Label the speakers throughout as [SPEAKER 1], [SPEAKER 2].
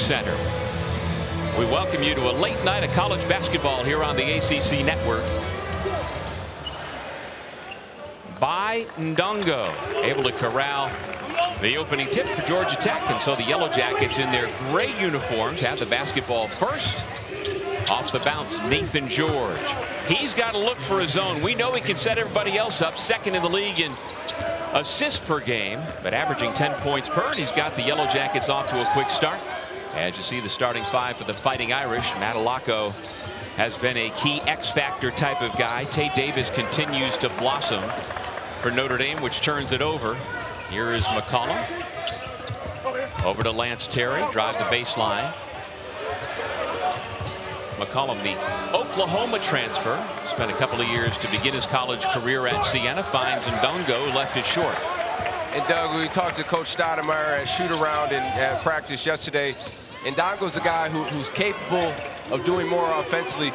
[SPEAKER 1] Center. We welcome you to a late night of college basketball here on the ACC Network. Duncan able to corral the opening tip for Georgia Tech, and so the Yellow Jackets in their gray uniforms have the basketball first. Off the bounce, Naithan George. He's got to look for his own. We know he can set everybody else up, second in the league in assists per game, but averaging 10 points per, and he's got the Yellow Jackets off to a quick start. As you see, the starting five for the Fighting Irish. Matalako has been a key X-factor type of guy. Tay Davis continues to blossom for Notre Dame, which turns it over. Here is McCollum. Over to Lance Terry, drives the baseline. McCollum, the Oklahoma transfer, spent a couple of years to begin his college career at Siena, finds Ndongo, left it short.
[SPEAKER 2] And Doug, we talked to Coach Stoudemire at shoot-around and practice yesterday. And Ndongo's a guy who's capable of doing more offensively,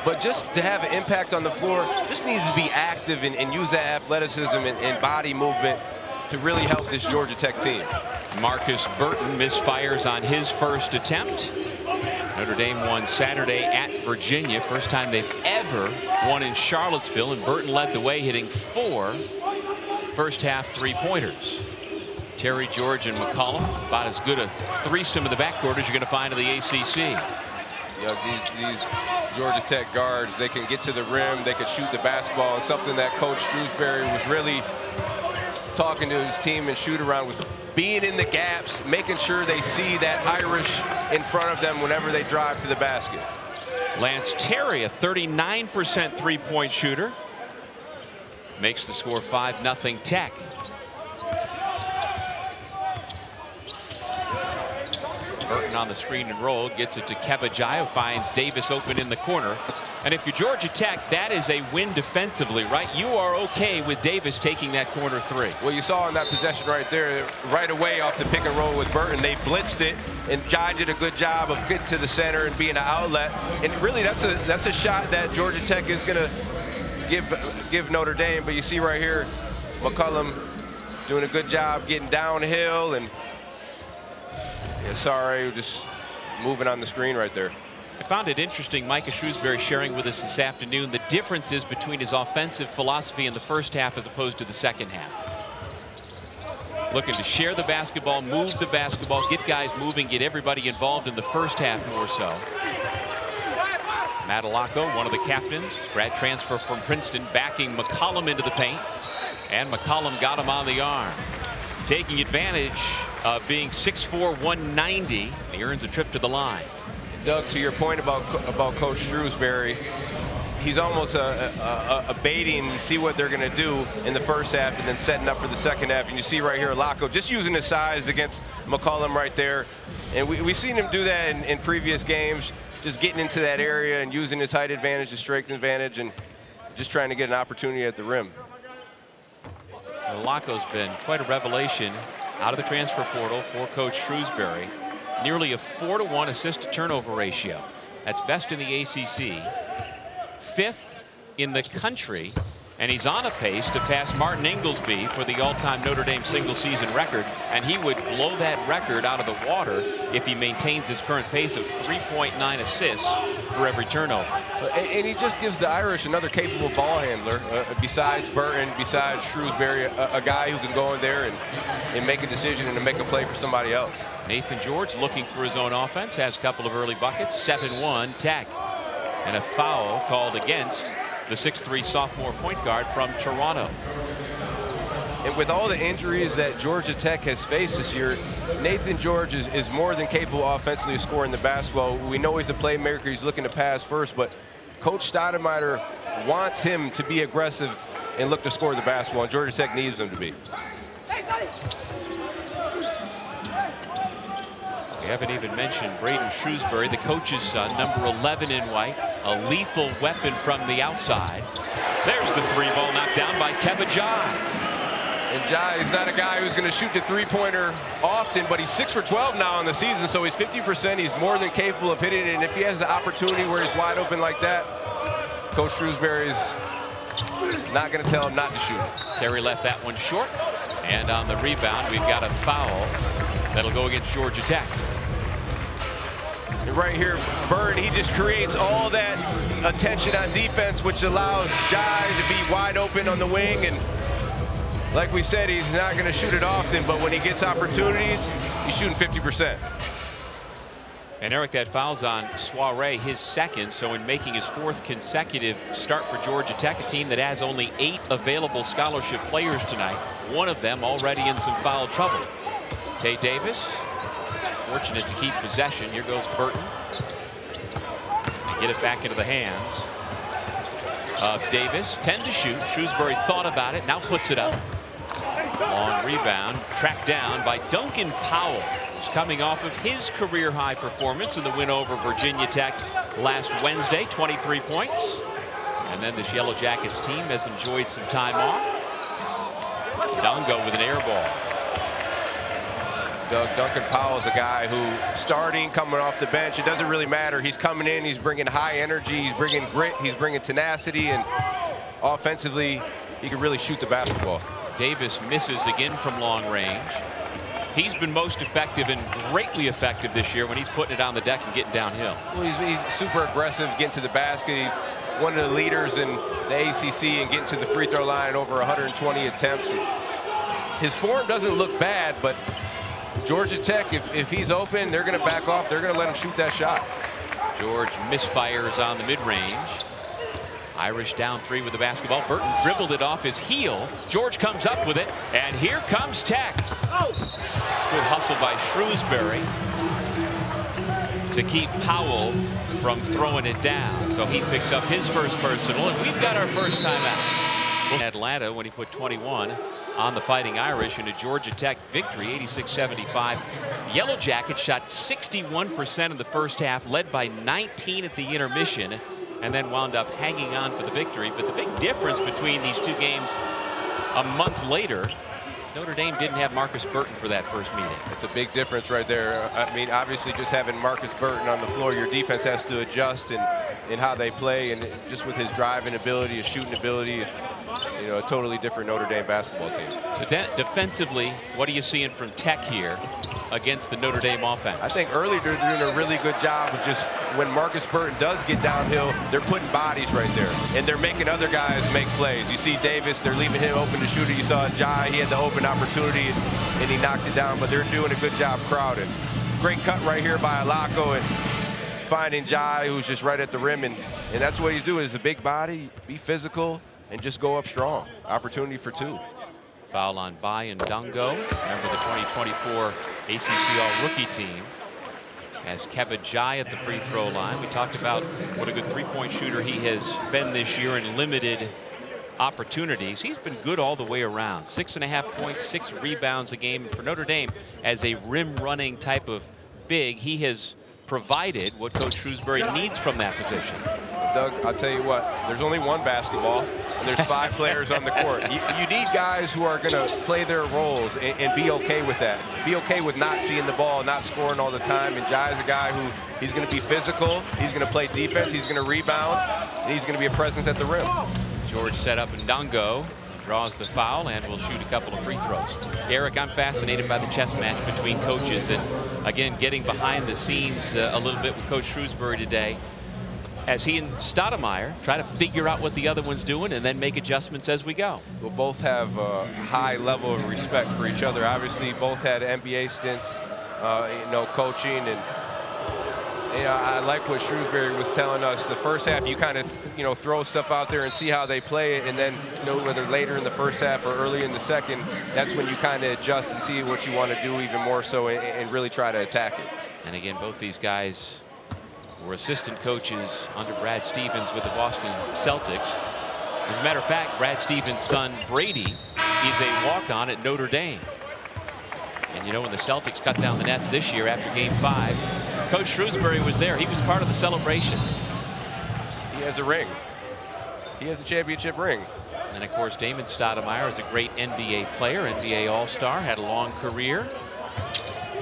[SPEAKER 2] but just to have an impact on the floor, just needs to be active and use that athleticism and body movement to really help this Georgia Tech team.
[SPEAKER 1] Markus Burton misfires on his first attempt. Notre Dame won Saturday at Virginia, first time they've ever won in Charlottesville, and Burton led the way, hitting 4 first half three-pointers. Terry, George, and McCollum, about as good a threesome in the backcourt as you're going to find in the ACC.
[SPEAKER 2] You know, these Georgia Tech guards, they can get to the rim, they can shoot the basketball, and something that Coach Shrewsberry was really talking to his team and shoot around was being in the gaps, making sure they see that Irish in front of them whenever they drive to the basket.
[SPEAKER 1] Lance Terry, a 39% three-point shooter, makes the score 5-0 Tech. Burton on the screen and roll, gets it to Kebajai, who finds Davis open in the corner. And if you're Georgia Tech, that is a win defensively, right? You are okay with Davis taking that corner three.
[SPEAKER 2] Well, you saw in that possession right there, right away off the pick and roll with Burton, they blitzed it, and Jai did a good job of getting to the center and being an outlet. And really, that's a shot that Georgia Tech is going to give Notre Dame. But you see right here, McCollum doing a good job getting downhill, and sorry, just moving on the screen right there.
[SPEAKER 1] I found it interesting, Markus Shrewsberry sharing with us this afternoon the differences between his offensive philosophy in the first half as opposed to the second half. Looking to share the basketball, move the basketball, get guys moving, get everybody involved in the first half more so. Matalako, one of the captains, grad transfer from Princeton, backing McCollum into the paint, and McCollum got him on the arm. Taking advantage of being 6'4", 190, he earns a trip to the line.
[SPEAKER 2] Doug, to your point about Coach Shrewsberry, he's almost a baiting, see what they're going to do in the first half and then setting up for the second half. And you see right here, Lako just using his size against McCollum right there. And we've seen him do that in previous games, just getting into that area and using his height advantage, his strength advantage, and just trying to get an opportunity at the rim.
[SPEAKER 1] Lako's been quite a revelation out of the transfer portal for Coach Shrewsberry. Nearly a 4-to-1 assist-to-turnover ratio. That's best in the ACC. 5th in the country, and he's on a pace to pass Martin Inglesby for the all-time Notre Dame single-season record, and he would blow that record out of the water if he maintains his current pace of 3.9 assists for every turnover.
[SPEAKER 2] And he just gives the Irish another capable ball handler, besides Burton, besides Shrewsberry, a guy who can go in there and make a decision and to make a play for somebody else.
[SPEAKER 1] Naithan George looking for his own offense, has a couple of early buckets, 7-1 Tech. And a foul called against the 6'3" sophomore point guard from Toronto.
[SPEAKER 2] And with all the injuries that Georgia Tech has faced this year, Naithan George is more than capable offensively of scoring the basketball. We know he's a playmaker, he's looking to pass first, but Coach Stoudemire wants him to be aggressive and look to score the basketball, and Georgia Tech needs him to be.
[SPEAKER 1] We haven't even mentioned Braeden Shrewsberry, the coach's son, number 11 in white, a lethal weapon from the outside. There's the three ball knocked down by Kebajai.
[SPEAKER 2] And Jai is not a guy who's going to shoot the three-pointer often, but he's 6 for 12 now in the season, so he's 50%. He's more than capable of hitting it, and if he has the opportunity where he's wide open like that, Coach Shrewsberry is not going to tell him not to shoot it.
[SPEAKER 1] Terry left that one short, and on the rebound, we've got a foul that'll go against Georgia Tech.
[SPEAKER 2] And right here, Burton, he just creates all that attention on defense, which allows Jai to be wide open on the wing. And like we said, he's not going to shoot it often, but when he gets opportunities, he's shooting 50%.
[SPEAKER 1] And Eric, that foul's on Soiree, his second, so in making his 4th consecutive start for Georgia Tech, a team that has only 8 available scholarship players tonight, one of them already in some foul trouble. Tay Davis, fortunate to keep possession. Here goes Burton. And get it back into the hands of Davis. 10 to shoot. Shrewsberry thought about it, now puts it up. Long rebound, tracked down by Duncan Powell, who's coming off of his career-high performance in the win over Virginia Tech last Wednesday, 23 points. And then this Yellow Jackets team has enjoyed some time off. Dongo with an air ball.
[SPEAKER 2] Duncan Powell is a guy who, starting, coming off the bench, it doesn't really matter. He's coming in, he's bringing high energy, he's bringing grit, he's bringing tenacity, and offensively, he can really shoot the basketball.
[SPEAKER 1] Davis misses again from long range. He's been most effective and greatly effective this year when he's putting it on the deck and getting downhill.
[SPEAKER 2] Well, he's super aggressive getting to the basket. He's one of the leaders in the ACC and getting to the free throw line over 120 attempts. His form doesn't look bad, but Georgia Tech, if he's open, they're going to back off. They're going to let him shoot that shot.
[SPEAKER 1] George misfires on the mid-range. Irish down 3 with the basketball. Burton dribbled it off his heel. George comes up with it, and here comes Tech. Good hustle by Shrewsberry to keep Powell from throwing it down. So he picks up his first personal, and we've got our first timeout. Atlanta when he put 21 on the Fighting Irish in a Georgia Tech victory, 86-75. Yellow Jackets shot 61% in the first half, led by 19 at the intermission, and then wound up hanging on for the victory. But the big difference between these two games a month later, Notre Dame didn't have Markus Burton for that first meeting.
[SPEAKER 2] It's a big difference right there. I mean, obviously just having Markus Burton on the floor, your defense has to adjust in how they play, and just with his driving ability, his shooting ability, you know, a totally different Notre Dame basketball team.
[SPEAKER 1] So defensively, what are you seeing from Tech here against the Notre Dame offense?
[SPEAKER 2] I think early they're doing a really good job of just, when Markus Burton does get downhill, they're putting bodies right there, and they're making other guys make plays. You see Davis, they're leaving him open to shoot it. You saw Jai, he had the open opportunity, and he knocked it down, but they're doing a good job crowded. Great cut right here by Alako, and finding Jai, who's just right at the rim, and that's what he's doing, is a big body, be physical, and just go up strong. Opportunity for 2.
[SPEAKER 1] Foul on Bai and Dongo. Remember the 2024 ACC All-Rookie team has Kevin Jai at the free throw line. We talked about what a good three-point shooter he has been this year in limited opportunities. He's been good all the way around. 6.5 points, 6 rebounds a game. And for Notre Dame, as a rim-running type of big, he has provided what Coach Shrewsberry needs from that position.
[SPEAKER 2] Doug, I'll tell you what, there's only one basketball, and there's 5 players on the court. You need guys who are going to play their roles and be okay with that. Be okay with not seeing the ball, not scoring all the time. And Jai's a guy who, he's going to be physical, he's going to play defense, he's going to rebound, and he's going to be a presence at the rim.
[SPEAKER 1] George set up, and Dongo draws the foul and will shoot a couple of free throws. Eric, I'm fascinated by the chess match between coaches, and again, getting behind the scenes a little bit with Coach Shrewsberry today, as he and Stoudemire try to figure out what the other one's doing and then make adjustments as we go.
[SPEAKER 2] We'll both have a high level of respect for each other. Obviously, both had NBA stints, you know, coaching, and you know, I like what Shrewsberry was telling us. The first half, you kind of, you know, throw stuff out there and see how they play it, and then, you know, whether later in the first half or early in the second, that's when you kind of adjust and see what you want to do even more so, and really try to attack it.
[SPEAKER 1] And again, both these guys were assistant coaches under Brad Stevens with the Boston Celtics. As a matter of fact, Brad Stevens' son Brady is a walk-on at Notre Dame. And you know, when the Celtics cut down the nets this year after Game 5, Coach Shrewsberry was there. He was part of the celebration.
[SPEAKER 2] He has a ring. He has a championship ring.
[SPEAKER 1] And of course, Damon Stoudemire is a great NBA player, NBA All-Star, had a long career,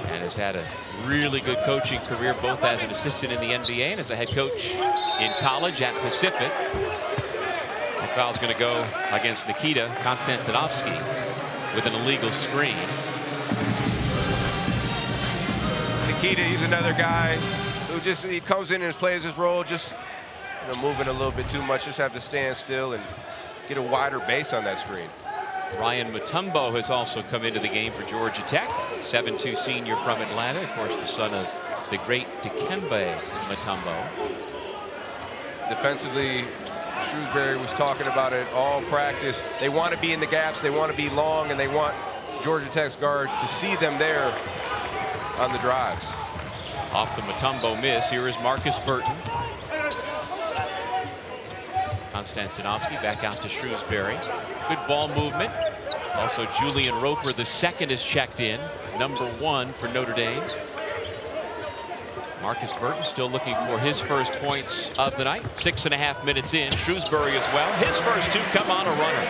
[SPEAKER 1] and has had a really good coaching career, both as an assistant in the NBA and as a head coach in college at Pacific. The foul's going to go against Nikita Konstantinovsky with an illegal screen.
[SPEAKER 2] Nikita, he's another guy who he comes in and plays his role, just moving a little bit too much. Just have to stand still and get a wider base on that screen.
[SPEAKER 1] Ryan Mutombo has also come into the game for Georgia Tech. 7'2" senior from Atlanta, of course, the son of the great Dikembe Mutombo.
[SPEAKER 2] Defensively, Shrewsberry was talking about it all practice. They want to be in the gaps, they want to be long, and they want Georgia Tech's guards to see them there on the drives.
[SPEAKER 1] Off the Mutombo miss, here is Markus Burton. Konstantinovsky back out to Shrewsberry. Good ball movement. Also Julian Roper, the second, is checked in. #1 for Notre Dame. Markus Burton still looking for his first points of the night. 6.5 minutes in. Shrewsberry as well. His first 2 come on a runner.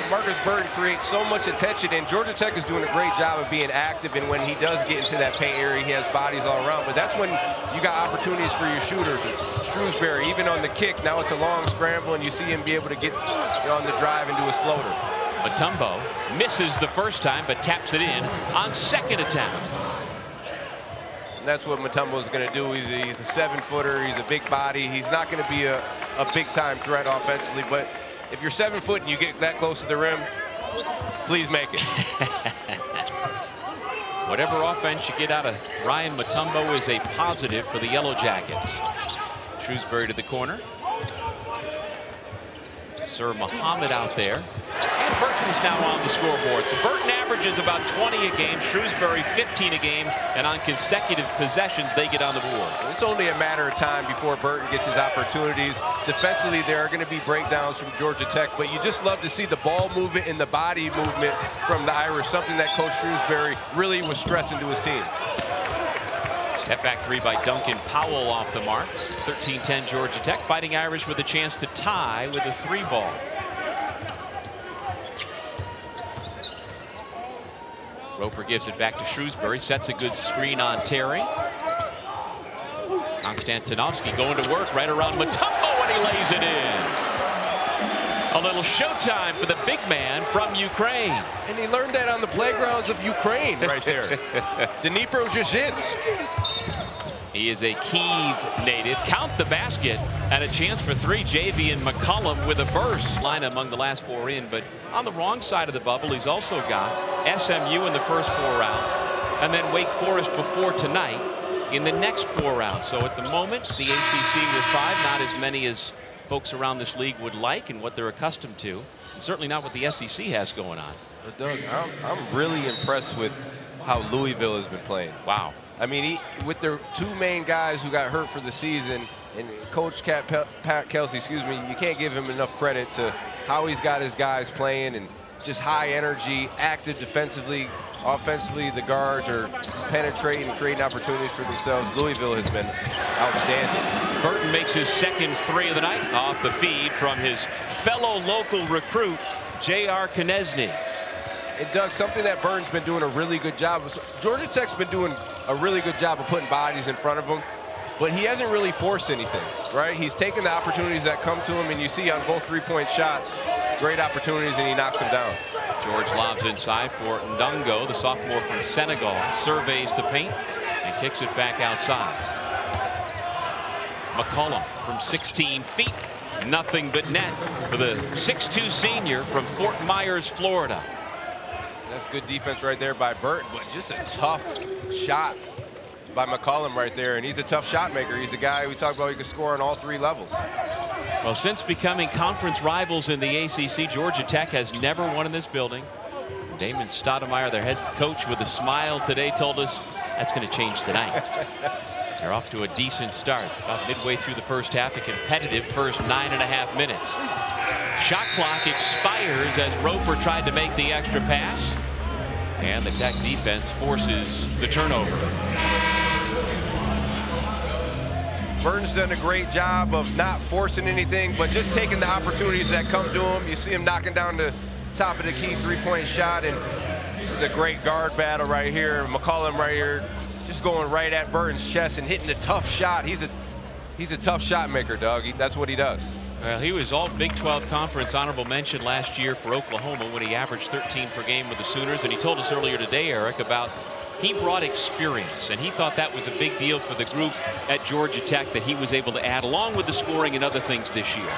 [SPEAKER 2] Markus Burton creates so much attention, and Georgia Tech is doing a great job of being active, and when he does get into that paint area, he has bodies all around. But that's when you got opportunities for your shooters. Shrewsberry, even on the kick, now it's a long scramble, and you see him be able to get on the drive and do his floater.
[SPEAKER 1] Mutombo misses the first time, but taps it in on second attempt.
[SPEAKER 2] And that's what Mutombo is going to do. He's a 7-footer. He's a big body. He's not going to be a big-time threat offensively, but if you're 7 foot and you get that close to the rim, please make it.
[SPEAKER 1] Whatever offense you get out of Ryan Mutombo is a positive for the Yellow Jackets. Shrewsberry to the corner. Sir Muhammad out there. And Burton's now on the scoreboard. So Burton averages about 20 a game, Shrewsberry 15 a game, and on consecutive possessions they get on the board.
[SPEAKER 2] It's only a matter of time before Burton gets his opportunities. Defensively, there are going to be breakdowns from Georgia Tech, but you just love to see the ball movement and the body movement from the Irish, something that Coach Shrewsberry really was stressing to his team.
[SPEAKER 1] Step back 3 by Duncan. Powell off the mark. 13-10 Georgia Tech. Fighting Irish with a chance to tie with a 3 ball. Roper gives it back to Shrewsberry. Sets a good screen on Terry. Konstantinovsky going to work right around Mutombo, and he lays it in. A little showtime for the big man from Ukraine.
[SPEAKER 2] And he learned that on the playgrounds of Ukraine right there. Dnipro-Zhizhinsk.
[SPEAKER 1] He is a Kyiv native. Count the basket, and a chance for 3. Javian McCollum with a burst. Line among the last 4 in, but on the wrong side of the bubble, he's also got SMU in the first 4 rounds, and then Wake Forest before tonight in the next 4 rounds. So at the moment, the ACC with 5, not as many as folks around this league would like and what they're accustomed to. And certainly not what the SEC has going on.
[SPEAKER 2] Doug, I'm really impressed with how Louisville has been playing.
[SPEAKER 1] Wow.
[SPEAKER 2] I mean, with their 2 main guys who got hurt for the season, and Coach Pat Kelsey, you can't give him enough credit to how he's got his guys playing, and just high energy, active defensively. Offensively, the guards are penetrating and creating opportunities for themselves. Louisville has been outstanding.
[SPEAKER 1] Burton makes his second 3 of the night off the feed from his fellow local recruit, J.R. Konechny.
[SPEAKER 2] And Doug, something that Burton's been doing a really good job of. Georgia Tech's been doing a really good job of putting bodies in front of him, but he hasn't really forced anything, right? He's taken the opportunities that come to him, and you see on both 3-point shots, great opportunities, and he knocks them down.
[SPEAKER 1] George lobs inside for Ndungo, the sophomore from Senegal. Surveys the paint and kicks it back outside. McCollum from 16 feet. Nothing but net for the 6'2" senior from Fort Myers, Florida.
[SPEAKER 2] That's good defense right there by Burton, but just a tough shot by McCollum right there. And he's a tough shot maker. He's a guy we talked about, he can score on all 3 levels.
[SPEAKER 1] Well, since becoming conference rivals in the ACC, Georgia Tech has never won in this building. Damon Stoudemire, their head coach, with a smile today, told us that's going to change tonight. They're off to a decent start. About midway through the first half, a competitive first 9.5 minutes. Shot clock expires as Roper tried to make the extra pass. And the Tech defense forces the turnover.
[SPEAKER 2] Burton's done a great job of not forcing anything, but just taking the opportunities that come to him. You see him knocking down the top of the key 3-point shot, and this is a great guard battle right here. McCollum right here, just going right at Burton's chest and hitting a tough shot. He's a tough shot maker, Doug. That's what he does.
[SPEAKER 1] Well, he was all Big 12 Conference honorable mention last year for Oklahoma when he averaged 13 per game with the Sooners, and he told us earlier today, Eric, about he brought experience, and he thought that was a big deal for the group at Georgia Tech that he was able to add, along with the scoring and other things this year.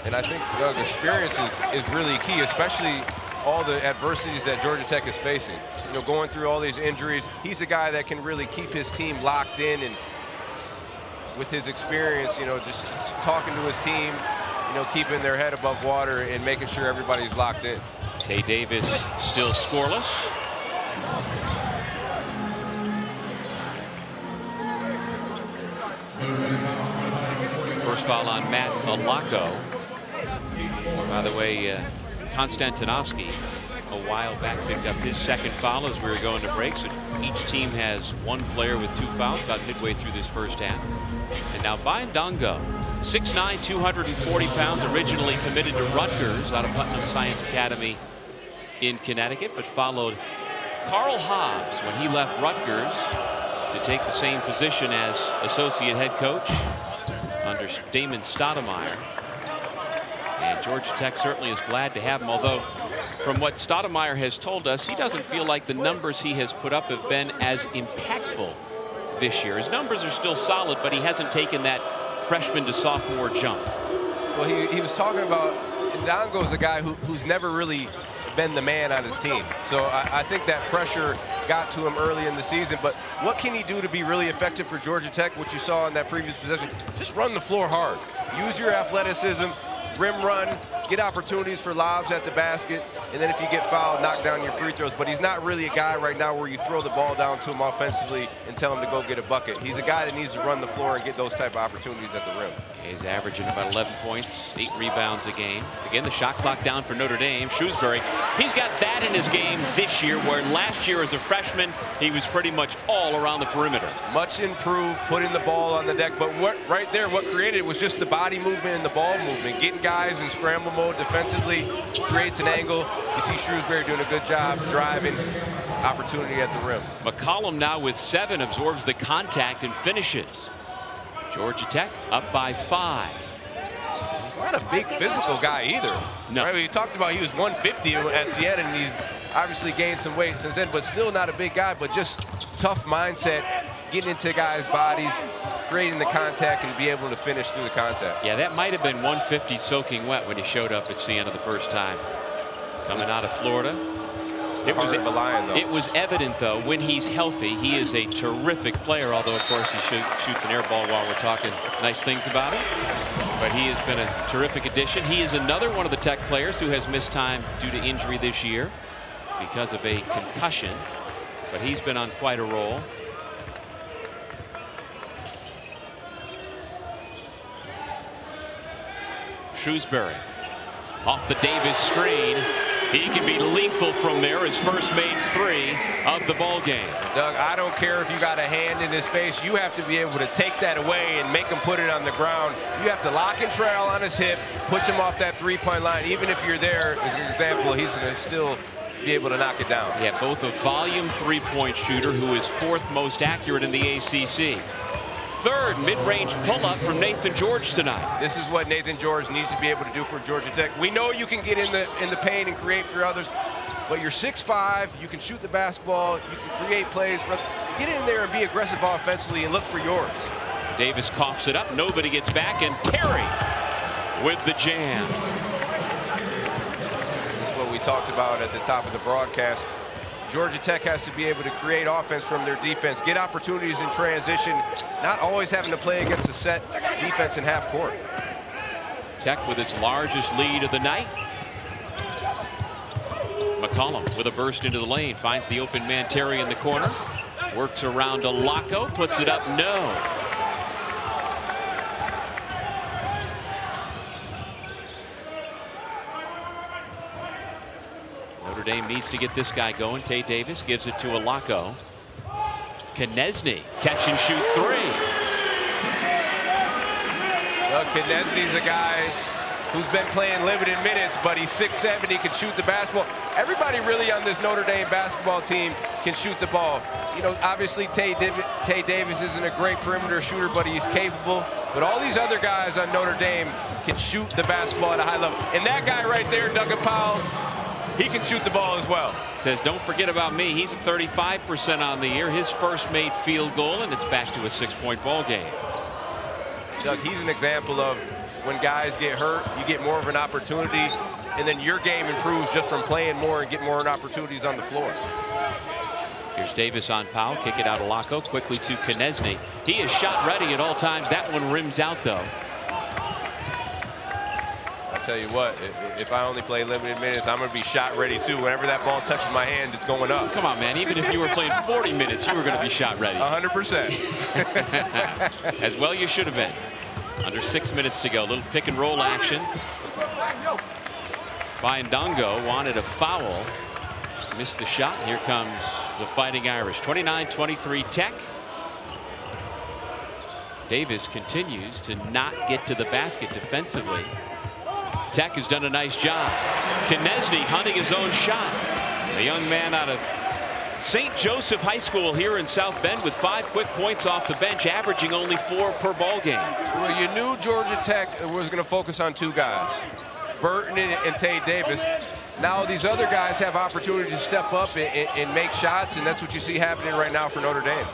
[SPEAKER 2] And I think, Doug, experience is really key, especially all the adversities that Georgia Tech is facing. You know, going through all these injuries, he's a guy that can really keep his team locked in, and with his experience, you know, just talking to his team, you know, keeping their head above water and making sure everybody's locked in.
[SPEAKER 1] Tay Davis still scoreless. First foul on Matt Alako. By the way, Konstantinovsky a while back picked up his second foul as we were going to break. So each team has one player with 2 fouls about midway through this first half. And now Dongo, 6'9", 240 pounds, originally committed to Rutgers out of Putnam Science Academy in Connecticut, but followed Carl Hobbs when he left Rutgers to take the same position as associate head coach under Damon Stoudemire. And Georgia Tech certainly is glad to have him, although from what Stoudemire has told us, he doesn't feel like the numbers he has put up have been as impactful this year. His numbers are still solid, but he hasn't taken that freshman to sophomore jump.
[SPEAKER 2] Well, he was talking about Ndongo's a guy who's never really been the man on his team. So I think that pressure got to him early in the season. But what can he do to be really effective for Georgia Tech? What you saw in that previous possession, just run the floor hard. Use your athleticism, rim run, get opportunities for lobs at the basket, and then if you get fouled, knock down your free throws. But he's not really a guy right now where you throw the ball down to him offensively and tell him to go get a bucket. He's a guy that needs to run the floor and get those type of opportunities at the rim.
[SPEAKER 1] He's averaging about 11 points, 8 rebounds a game. Again, the shot clock down for Notre Dame. Shrewsberry, he's got that in his game this year, where last year as a freshman, he was pretty much all around the perimeter.
[SPEAKER 2] Much improved, putting the ball on the deck. But what created it was just the body movement and the ball movement. Getting guys in scramble mode defensively creates an angle. You see Shrewsberry doing a good job driving, opportunity at the rim.
[SPEAKER 1] McCollum now with 7, absorbs the contact and finishes. Georgia Tech up by 5.
[SPEAKER 2] He's not a big physical guy either.
[SPEAKER 1] No.
[SPEAKER 2] Right? We talked about he was 150 at Siena, and he's obviously gained some weight since then, but still not a big guy, but just tough mindset, getting into guys' bodies, creating the contact, and be able to finish through the contact.
[SPEAKER 1] Yeah, that might have been 150 soaking wet when he showed up at Siena the first time. Coming out of Florida. It was evident, though, when he's healthy, he is a terrific player, although, of course, he shoots an air ball while we're talking nice things about him. But he has been a terrific addition. He is another one of the Tech players who has missed time due to injury this year because of a concussion, but he's been on quite a roll. Shrewsberry off the Davis screen. He can be lethal from there. His first made 3 of the ball game.
[SPEAKER 2] Doug, I don't care if you got a hand in his face. You have to be able to take that away and make him put it on the ground. You have to lock and trail on his hip, push him off that 3-point line. Even if you're there, as an example, he's going to still be able to knock it down.
[SPEAKER 1] Yeah, both a volume 3-point shooter who is 4th most accurate in the ACC. 3rd mid-range pull-up from Naithan George tonight.
[SPEAKER 2] This is what Naithan George needs to be able to do for Georgia Tech. We know you can get in the paint and create for others, but you're 6'5", you can shoot the basketball, you can create plays. Get in there and be aggressive offensively and look for yours.
[SPEAKER 1] Davis coughs it up, nobody gets back, and Terry with the jam.
[SPEAKER 2] This is what we talked about at the top of the broadcast. Georgia Tech has to be able to create offense from their defense, get opportunities in transition, not always having to play against a set defense in half court.
[SPEAKER 1] Tech with its largest lead of the night. McCollum with a burst into the lane, finds the open man Terry in the corner, works around Alako, puts it up, no. Notre Dame needs to get this guy going. Tay Davis gives it to Alako. Knesny, catch and shoot 3.
[SPEAKER 2] Well, Knesny's a guy who's been playing limited minutes, but he's 6'7", he can shoot the basketball. Everybody really on this Notre Dame basketball team can shoot the ball. You know, obviously Tay Davis isn't a great perimeter shooter, but he's capable. But all these other guys on Notre Dame can shoot the basketball at a high level. And that guy right there, Duncan Powell, he can shoot the ball as well.
[SPEAKER 1] Says, don't forget about me. He's at 35% on the year. His first made field goal, and it's back to a 6-point ball game.
[SPEAKER 2] Doug, he's an example of when guys get hurt, you get more of an opportunity, and then your game improves just from playing more and getting more opportunities on the floor.
[SPEAKER 1] Here's Davis on Powell. Kick it out of Laco. Quickly to Konieczny. He is shot ready at all times. That one rims out, though.
[SPEAKER 2] I tell you what, if I only play limited minutes, I'm going to be shot ready, too. Whenever that ball touches my hand, it's going up.
[SPEAKER 1] Come on, man. Even if you were playing 40 minutes, you were going to be shot ready.
[SPEAKER 2] 100%.
[SPEAKER 1] As well you should have been. Under 6 minutes to go. Little pick and roll action. Duncan wanted a foul. Missed the shot. Here comes the Fighting Irish. 29-23 Tech. Davis continues to not get to the basket defensively. Tech has done a nice job. Konieczny hunting his own shot. The young man out of St. Joseph High School here in South Bend with 5 quick points off the bench, averaging only 4 per ball game.
[SPEAKER 2] Well, you knew Georgia Tech was going to focus on 2 guys, Burton and Tate Davis. Now these other guys have opportunity to step up and make shots, and that's what you see happening right now for Notre Dame.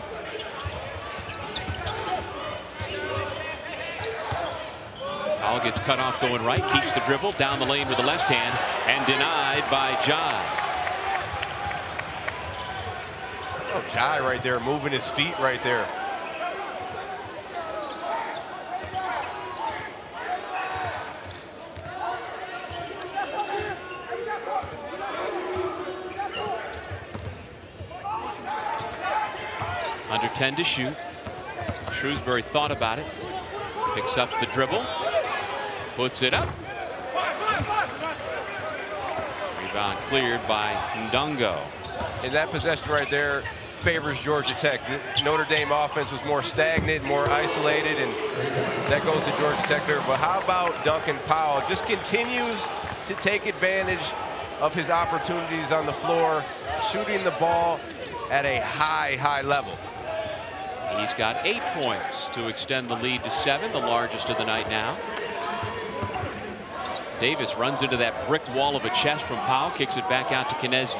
[SPEAKER 1] Powell gets cut off going right, keeps the dribble down the lane with the left hand, and denied by Jai.
[SPEAKER 2] Oh, Jai right there, moving his feet right there.
[SPEAKER 1] Under 10 to shoot. Shrewsberry thought about it. Picks up the dribble. Puts it up. Rebound cleared by Ndungo.
[SPEAKER 2] And that possession right there favors Georgia Tech. The Notre Dame offense was more stagnant, more isolated, and that goes to Georgia Tech favor. But how about Duncan Powell? Just continues to take advantage of his opportunities on the floor, shooting the ball at a high level.
[SPEAKER 1] He's got 8 points to extend the lead to 7, the largest of the night now. Davis runs into that brick wall of a chest from Powell, kicks it back out to Konieczny.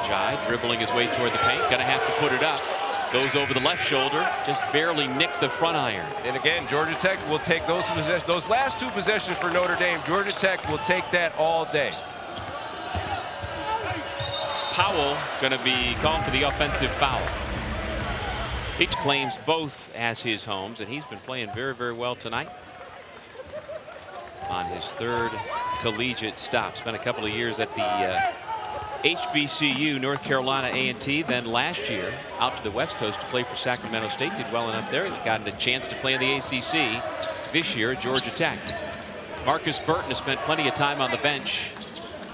[SPEAKER 1] Jai dribbling his way toward the paint, gonna have to put it up. Goes over the left shoulder, just barely nicked the front iron.
[SPEAKER 2] And again, Georgia Tech will take those possessions. Those last 2 possessions for Notre Dame, Georgia Tech will take that all day.
[SPEAKER 1] Powell going to be called for the offensive foul. He claims both as his homes, and he's been playing very well tonight. On his 3rd collegiate stop. Spent a couple of years at the HBCU, North Carolina A&T, then last year out to the West Coast to play for Sacramento State. Did well enough there. He's gotten a chance to play in the ACC this year at Georgia Tech. Markus Burton has spent plenty of time on the bench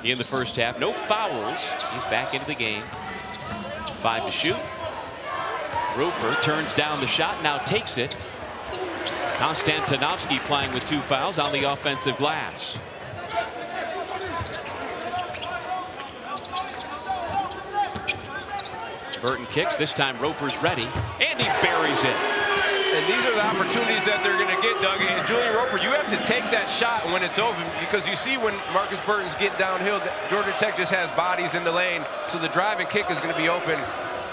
[SPEAKER 1] in the first half. No fouls. He's back into the game. 5 to shoot. Roper turns down the shot, now takes it. Konstantinovsky playing with 2 fouls on the offensive glass. Burton kicks. This time Roper's ready, and he buries it.
[SPEAKER 2] And these are the opportunities that they're going to get, Doug. And Julian Roper, you have to take that shot when it's open, because you see when Markus Burton's getting downhill, Georgia Tech just has bodies in the lane, so the drive and kick is going to be open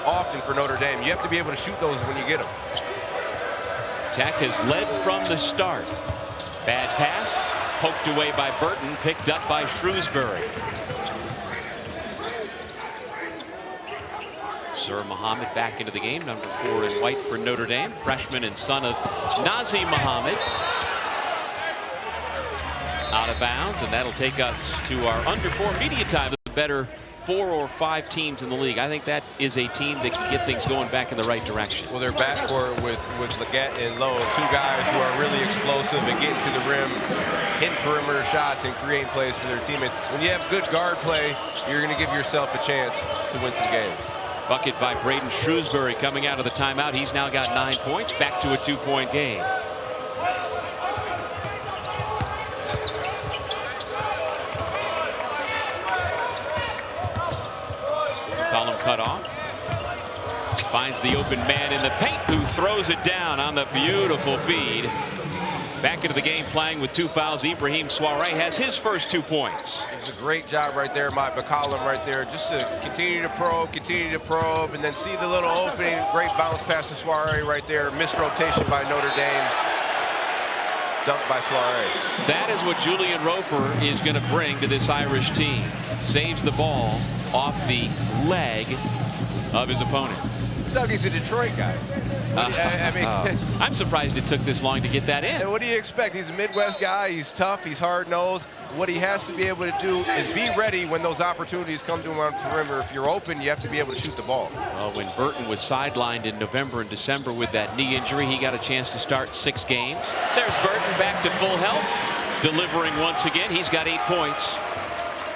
[SPEAKER 2] often for Notre Dame. You have to be able to shoot those when you get them.
[SPEAKER 1] Tech has led from the start. Bad pass, poked away by Burton, picked up by Shrewsberry. Sir Muhammad back into the game, number 4 in white for Notre Dame, freshman and son of Nazi Muhammad. Out of bounds, and that'll take us to our under 4 media time. The better 4 or 5 teams in the league. I think that is a team that can get things going back in the right direction.
[SPEAKER 2] Well, their backcourt with Leggett and Lowe, 2 guys who are really explosive and getting to the rim, hitting perimeter shots and creating plays for their teammates. When you have good guard play, you're going to give yourself a chance to win some games.
[SPEAKER 1] Bucket by Braeden Shrewsberry coming out of the timeout. He's now got 9 points, back to a 2-point game. Column cut off. Finds the open man in the paint, who throws it down on the beautiful feed. Back into the game playing with 2 fouls. Ibrahim Soiree has his first 2 points.
[SPEAKER 2] It's a great job right there by McCollum right there, just to continue to probe, and then see the little opening. Great bounce pass to Soiree right there. Missed rotation by Notre Dame. Dunk by Soiree.
[SPEAKER 1] That is what Julian Roper is going to bring to this Irish team. Saves the ball off the leg of his opponent.
[SPEAKER 2] Dougie's a Detroit guy. I mean,
[SPEAKER 1] I'm surprised it took this long to get that in.
[SPEAKER 2] What do you expect? He's a Midwest guy. He's tough. He's hard-nosed. What he has to be able to do is be ready when those opportunities come to him on the perimeter. If you're open, you have to be able to shoot the ball.
[SPEAKER 1] Well, when Burton was sidelined in November and December with that knee injury, he got a chance to start 6 games. There's Burton back to full health, delivering once again. He's got 8 points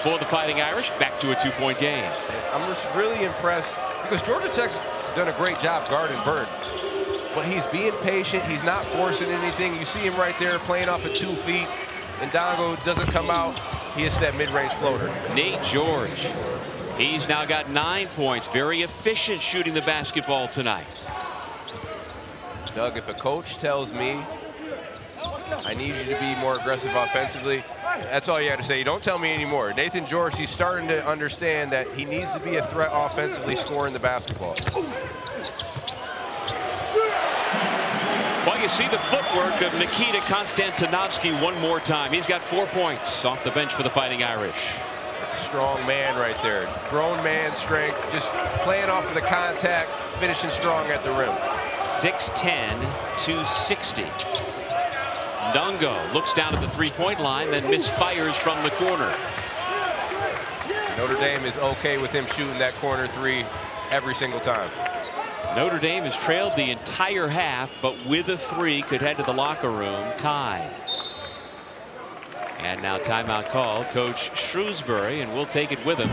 [SPEAKER 1] for the Fighting Irish, back to a 2-point game.
[SPEAKER 2] I'm just really impressed because Georgia Tech's done a great job guarding Burton. But he's being patient. He's not forcing anything. You see him right there playing off of 2 feet. And Dongo doesn't come out. He hits that mid-range floater.
[SPEAKER 1] Nate George. He's now got 9 points. Very efficient shooting the basketball tonight.
[SPEAKER 2] Doug, if a coach tells me I need you to be more aggressive offensively, that's all you have to say. You don't tell me anymore. Naithan George, he's starting to understand that he needs to be a threat offensively scoring the basketball.
[SPEAKER 1] Well, you see the footwork of Nikita Konstantinovsky one more time. He's got 4 points off the bench for the Fighting Irish.
[SPEAKER 2] That's a strong man right there. Grown man strength, just playing off of the contact, finishing strong at the rim.
[SPEAKER 1] 6'10", 260. Dungo looks down at the 3-point line, then misfires from the corner.
[SPEAKER 2] Notre Dame is okay with him shooting that corner 3 every single time.
[SPEAKER 1] Notre Dame has trailed the entire half, but with a 3 could head to the locker room tied. And now timeout call, Coach Shrewsberry, and we'll take it with him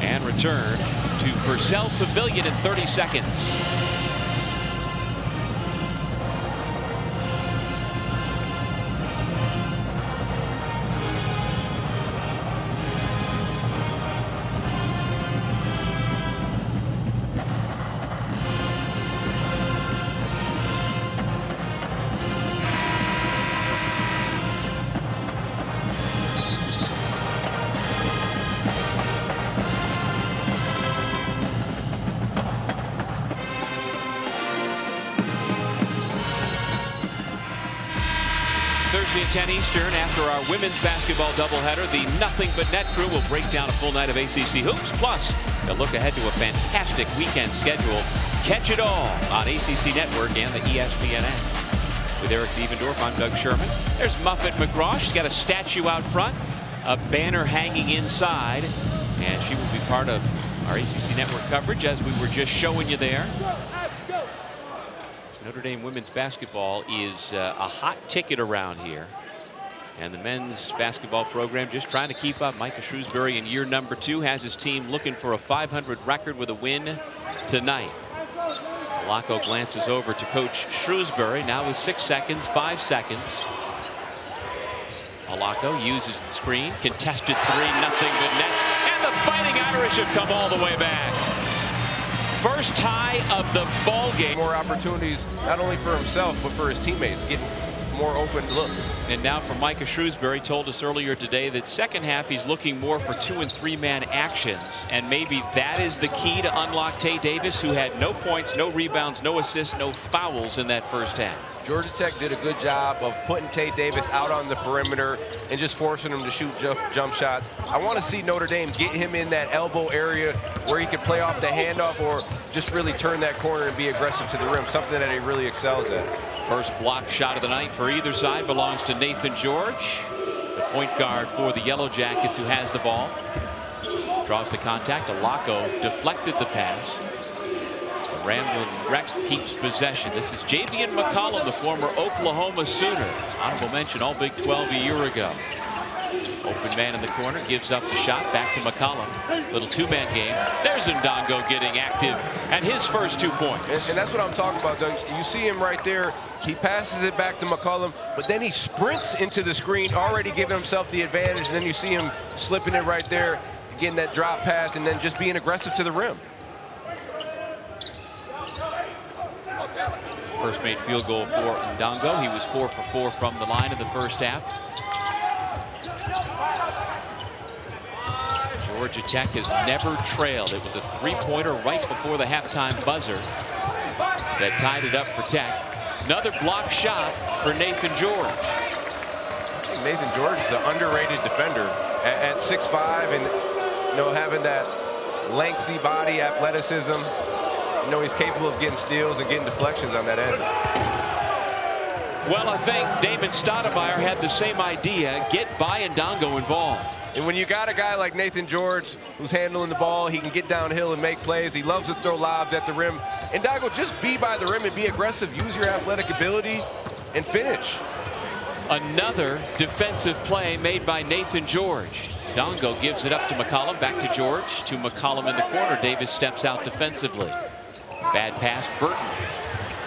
[SPEAKER 1] and return to Purcell Pavilion in 30 seconds. Thursday at 10 Eastern, after our women's basketball doubleheader, the Nothing But Net crew will break down a full night of ACC hoops. Plus, they'll look ahead to a fantastic weekend schedule. Catch it all on ACC Network and the ESPN app. With Eric Devendorf, I'm Doug Sherman. There's Muffet McGraw. She's got a statue out front, a banner hanging inside, and she will be part of our ACC Network coverage as we were just showing you there. Notre Dame women's basketball is a hot ticket around here. And the men's basketball program just trying to keep up. Markus Shrewsberry in year number 2 has his team looking for a 500 record with a win tonight. Laco glances over to Coach Shrewsberry now with 6 seconds, 5 seconds. Alaco uses the screen, contested 3, nothing but net. And the Fighting Irish have come all the way back. First tie of the ball game.
[SPEAKER 2] More opportunities, not only for himself, but for his teammates, getting more open looks.
[SPEAKER 1] And now for Markus Shrewsberry, told us earlier today that second half he's looking more for 2- and 3-man actions. And maybe that is the key to unlock Tay Davis, who had no points, no rebounds, no assists, no fouls in that first half.
[SPEAKER 2] Georgia Tech did a good job of putting Tay Davis out on the perimeter and just forcing him to shoot jump shots. I want to see Notre Dame get him in that elbow area where he can play off the handoff or just really turn that corner and be aggressive to the rim, something that he really excels at.
[SPEAKER 1] First block shot of the night for either side belongs to Naithan George, the point guard for the Yellow Jackets, who has the ball. Draws the contact. Alaco deflected the pass. Ramblin' Wreck keeps possession. This is Javian McCollum, the former Oklahoma Sooner. Honorable mention, all Big 12 a year ago. Open man in the corner, gives up the shot, back to McCollum. Little 2-man game. There's Ndongo getting active, and his first 2 points.
[SPEAKER 2] And that's what I'm talking about, Doug. You see him right there. He passes it back to McCollum, but then he sprints into the screen, already giving himself the advantage. And then you see him slipping it right there, getting that drop pass, and then just being aggressive to the rim.
[SPEAKER 1] first made field goal for Ndongo. He was 4 for 4 from the line in the first half. Georgia Tech has never trailed. It was a three-pointer right before the halftime buzzer that tied it up for Tech. Another block shot for Naithan George.
[SPEAKER 2] I think Naithan George is an underrated defender at 6'5", and having that lengthy body, athleticism. He's capable of getting steals and getting deflections on that end.
[SPEAKER 1] Well, I think Damon Stoudemire had the same idea. Get by Ndongo involved.
[SPEAKER 2] And when you got a guy like Naithan George who's handling the ball, he can get downhill and make plays. He loves to throw lobs at the rim. And Ndongo, just be by the rim and be aggressive. Use your athletic ability and finish.
[SPEAKER 1] Another defensive play made by Naithan George. Ndongo gives it up to McCollum. Back to George. To McCollum in the corner. Davis steps out defensively. Bad pass. Burton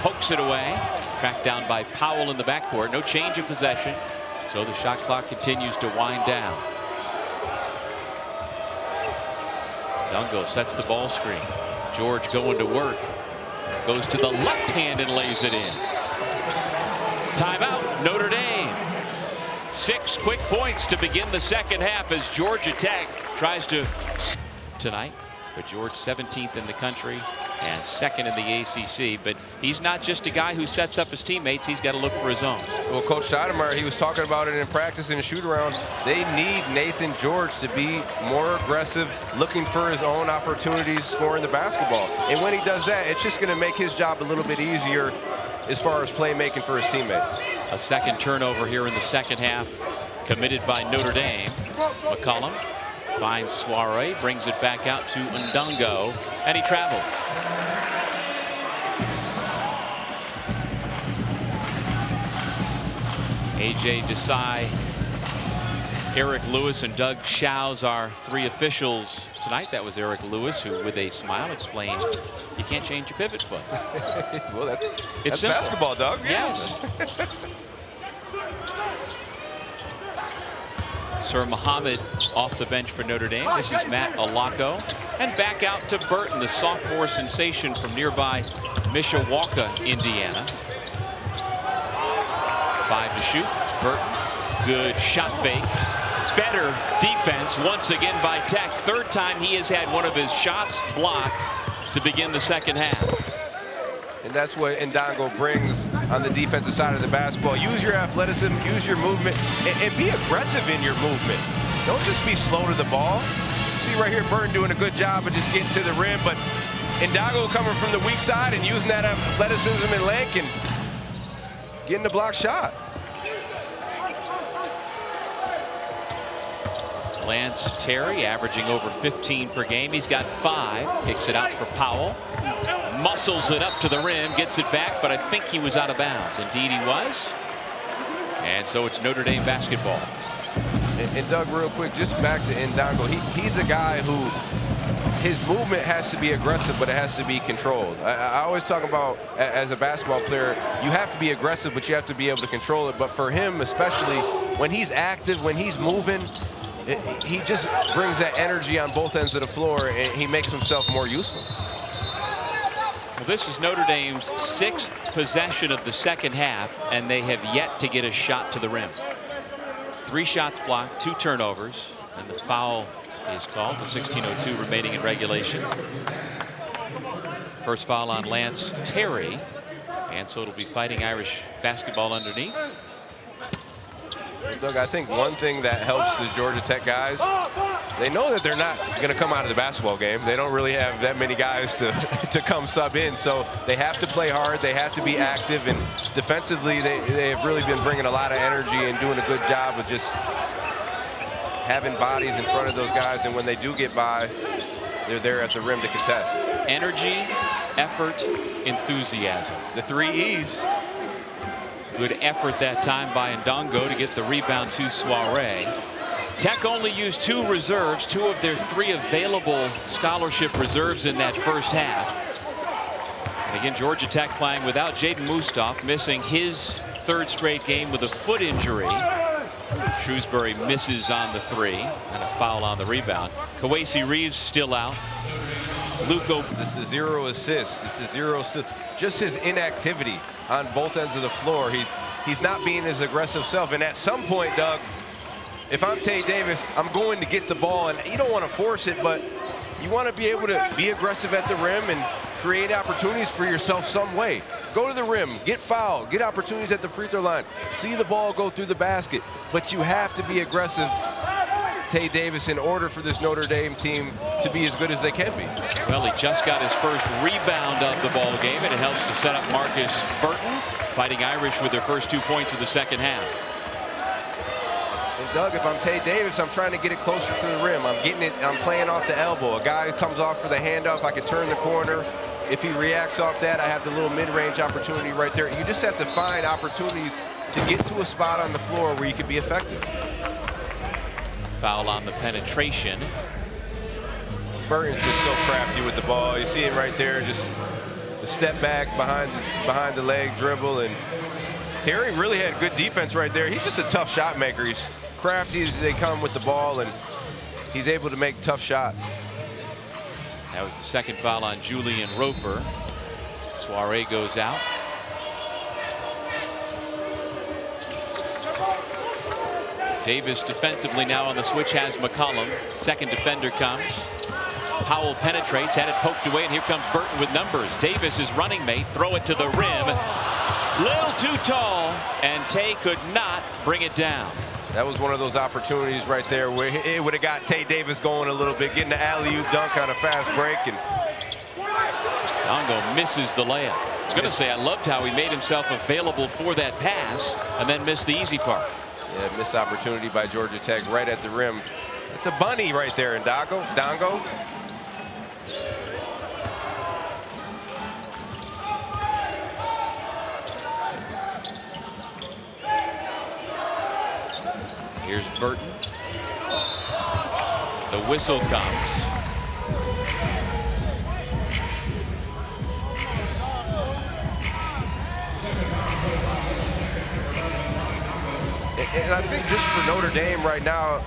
[SPEAKER 1] pokes it away. Tracked down by Powell in the backcourt. No change of possession. So the shot clock continues to wind down. Ndongo sets the ball screen. George going to work. Goes to the left hand and lays it in. Timeout, Notre Dame. 6 quick points to begin the second half as Georgia Tech tries to tonight. But George 17th in the country and 2nd in the ACC. But he's not just a guy who sets up his teammates. He's got to look for his own.
[SPEAKER 2] Well, Coach Stoudemire, he was talking about it in practice in a shoot-around. They need Naithan George to be more aggressive, looking for his own opportunities, scoring the basketball. And when he does that, it's just going to make his job a little bit easier as far as playmaking for his teammates.
[SPEAKER 1] A second turnover here in the second half, committed by Notre Dame. McCollum finds Soiree, brings it back out to Ndongo, and he traveled. A.J. Desai, Eric Lewis, and Doug Shows are 3 officials tonight. That was Eric Lewis, who with a smile explained you can't change your pivot foot.
[SPEAKER 2] Well, that's
[SPEAKER 1] simple.
[SPEAKER 2] basketball, Doug.
[SPEAKER 1] Yes. Sir Muhammad off the bench for Notre Dame. This is Matt Alaco. And back out to Burton, the sophomore sensation from nearby Mishawaka, Indiana. 5 to shoot. Burton, good shot fake. Better defense once again by Tech. 3rd time he has had one of his shots blocked to begin the second half.
[SPEAKER 2] And that's what Ndongo brings on the defensive side of the basketball. Use your athleticism, use your movement, and be aggressive in your movement. Don't just be slow to the ball. See right here, Burton doing a good job of just getting to the rim, but Ndongo coming from the weak side and using that athleticism and length and getting the block shot.
[SPEAKER 1] Lance Terry averaging over 15 per game. He's got 5. Kicks it out for Powell. Muscles it up to the rim, gets it back, but I think he was out of bounds. Indeed he was. And so it's Notre Dame basketball.
[SPEAKER 2] And Doug, real quick, just back to Ndongo. He's a guy who, his movement has to be aggressive, but it has to be controlled. I always talk about, as a basketball player, you have to be aggressive, but you have to be able to control it. But for him, especially when he's active, when he's moving, he just brings that energy on both ends of the floor, and he makes himself more useful.
[SPEAKER 1] Well, this is Notre Dame's 6th possession of the second half, and they have yet to get a shot to the rim. 3 shots blocked, 2 turnovers, and the foul is called with 16:02 remaining in regulation. First foul on Lance Terry, and so it'll be Fighting Irish basketball underneath.
[SPEAKER 2] Doug, I think one thing that helps the Georgia Tech guys, they know that they're not going to come out of the basketball game. They don't really have that many guys to come sub in, so they have to play hard. They have to be active, and defensively, they have really been bringing a lot of energy and doing a good job of just having bodies in front of those guys, and when they do get by, they're there at the rim to contest.
[SPEAKER 1] Energy, effort, enthusiasm.
[SPEAKER 2] The 3 E's.
[SPEAKER 1] Good effort that time by Ndongo to get the rebound to Soiree. Tech only used 2 reserves, 2 of their 3 available scholarship reserves in that first half. And again, Georgia Tech playing without Jaden Mustaf, missing his 3rd straight game with a foot injury. Shrewsberry misses on the 3 and a foul on the rebound. Kawasi Reeves still out. Luco.
[SPEAKER 2] This is 0 assists. It's a 0 just his inactivity on both ends of the floor. He's not being his aggressive self. And at some point, Doug, if I'm Tae Davis, I'm going to get the ball, and you don't want to force it, but you want to be able to be aggressive at the rim and create opportunities for yourself some way. Go to the rim, get fouled, get opportunities at the free throw line, see the ball go through the basket, but you have to be aggressive, Tae Davis, in order for this Notre Dame team to be as good as they can be.
[SPEAKER 1] Well, he just got his first rebound of the ball game, and it helps to set up Markus Burton. Fighting Irish with their first 2 points of the second half.
[SPEAKER 2] And Doug, if I'm Tae Davis, I'm trying to get it closer to the rim. I'm playing off the elbow. A guy comes off for the handoff, I can turn the corner. If he reacts off that, I have the little mid-range opportunity right there. You just have to find opportunities to get to a spot on the floor where you can be effective.
[SPEAKER 1] Foul on the penetration.
[SPEAKER 2] Burton's just so crafty with the ball. You see him right there, just the step back behind the leg dribble. And Terry really had good defense right there. He's just a tough shot maker. He's crafty as they come with the ball, and he's able to make tough shots.
[SPEAKER 1] That was the second foul on Julian Roper. Soiree goes out. Davis defensively now on the switch has McCollum. Second defender comes. Powell penetrates, had it poked away, and here comes Burton with numbers. Davis, his running mate, throw it to the rim. Little too tall, and Tae could not bring it down.
[SPEAKER 2] That was one of those opportunities right there where it would have got Tae Davis going a little bit, getting the alley-oop dunk on a fast break. And
[SPEAKER 1] Dongo misses the layup. I was going to say I loved how he made himself available for that pass and then missed the easy part.
[SPEAKER 2] Yeah, missed opportunity by Georgia Tech right at the rim. It's a bunny right there in Dongo.
[SPEAKER 1] Here's Burton. The whistle comes.
[SPEAKER 2] And I think just for Notre Dame right now,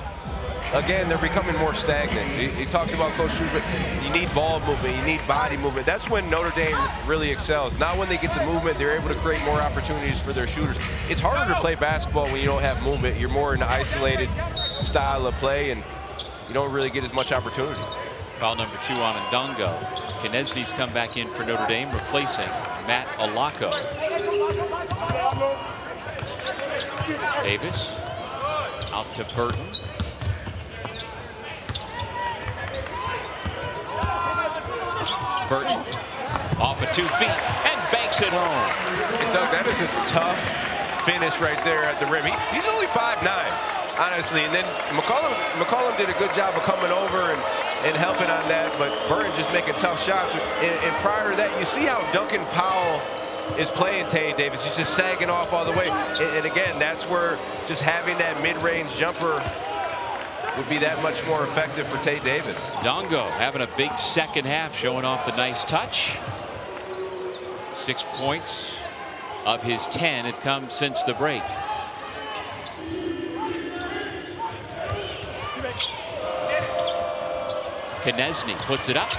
[SPEAKER 2] again, they're becoming more stagnant. He talked about Coach Shrewsberry. You need ball movement. You need body movement. That's when Notre Dame really excels. Now when they get the movement, they're able to create more opportunities for their shooters. It's harder to play basketball when you don't have movement. You're more in an isolated style of play, and you don't really get as much opportunity.
[SPEAKER 1] Foul number 2 on Ndongo. Knesny's come back in for Notre Dame, replacing Matt Alako. Davis out to Burton. Burton off of 2 feet and banks it home.
[SPEAKER 2] And Doug, that is a tough finish right there at the rim. He's only 5'9", honestly. And then McCollum did a good job of coming over and helping on that, but Burton just making tough shots. And prior to that, you see how Duncan Powell is playing Tae Davis. He's just sagging off all the way. And again, that's where just having that mid-range jumper would be that much more effective for Tae Davis.
[SPEAKER 1] Dongo having a big second half, showing off the nice touch. 6 points of his 10 have come since the break. Knesny puts it up.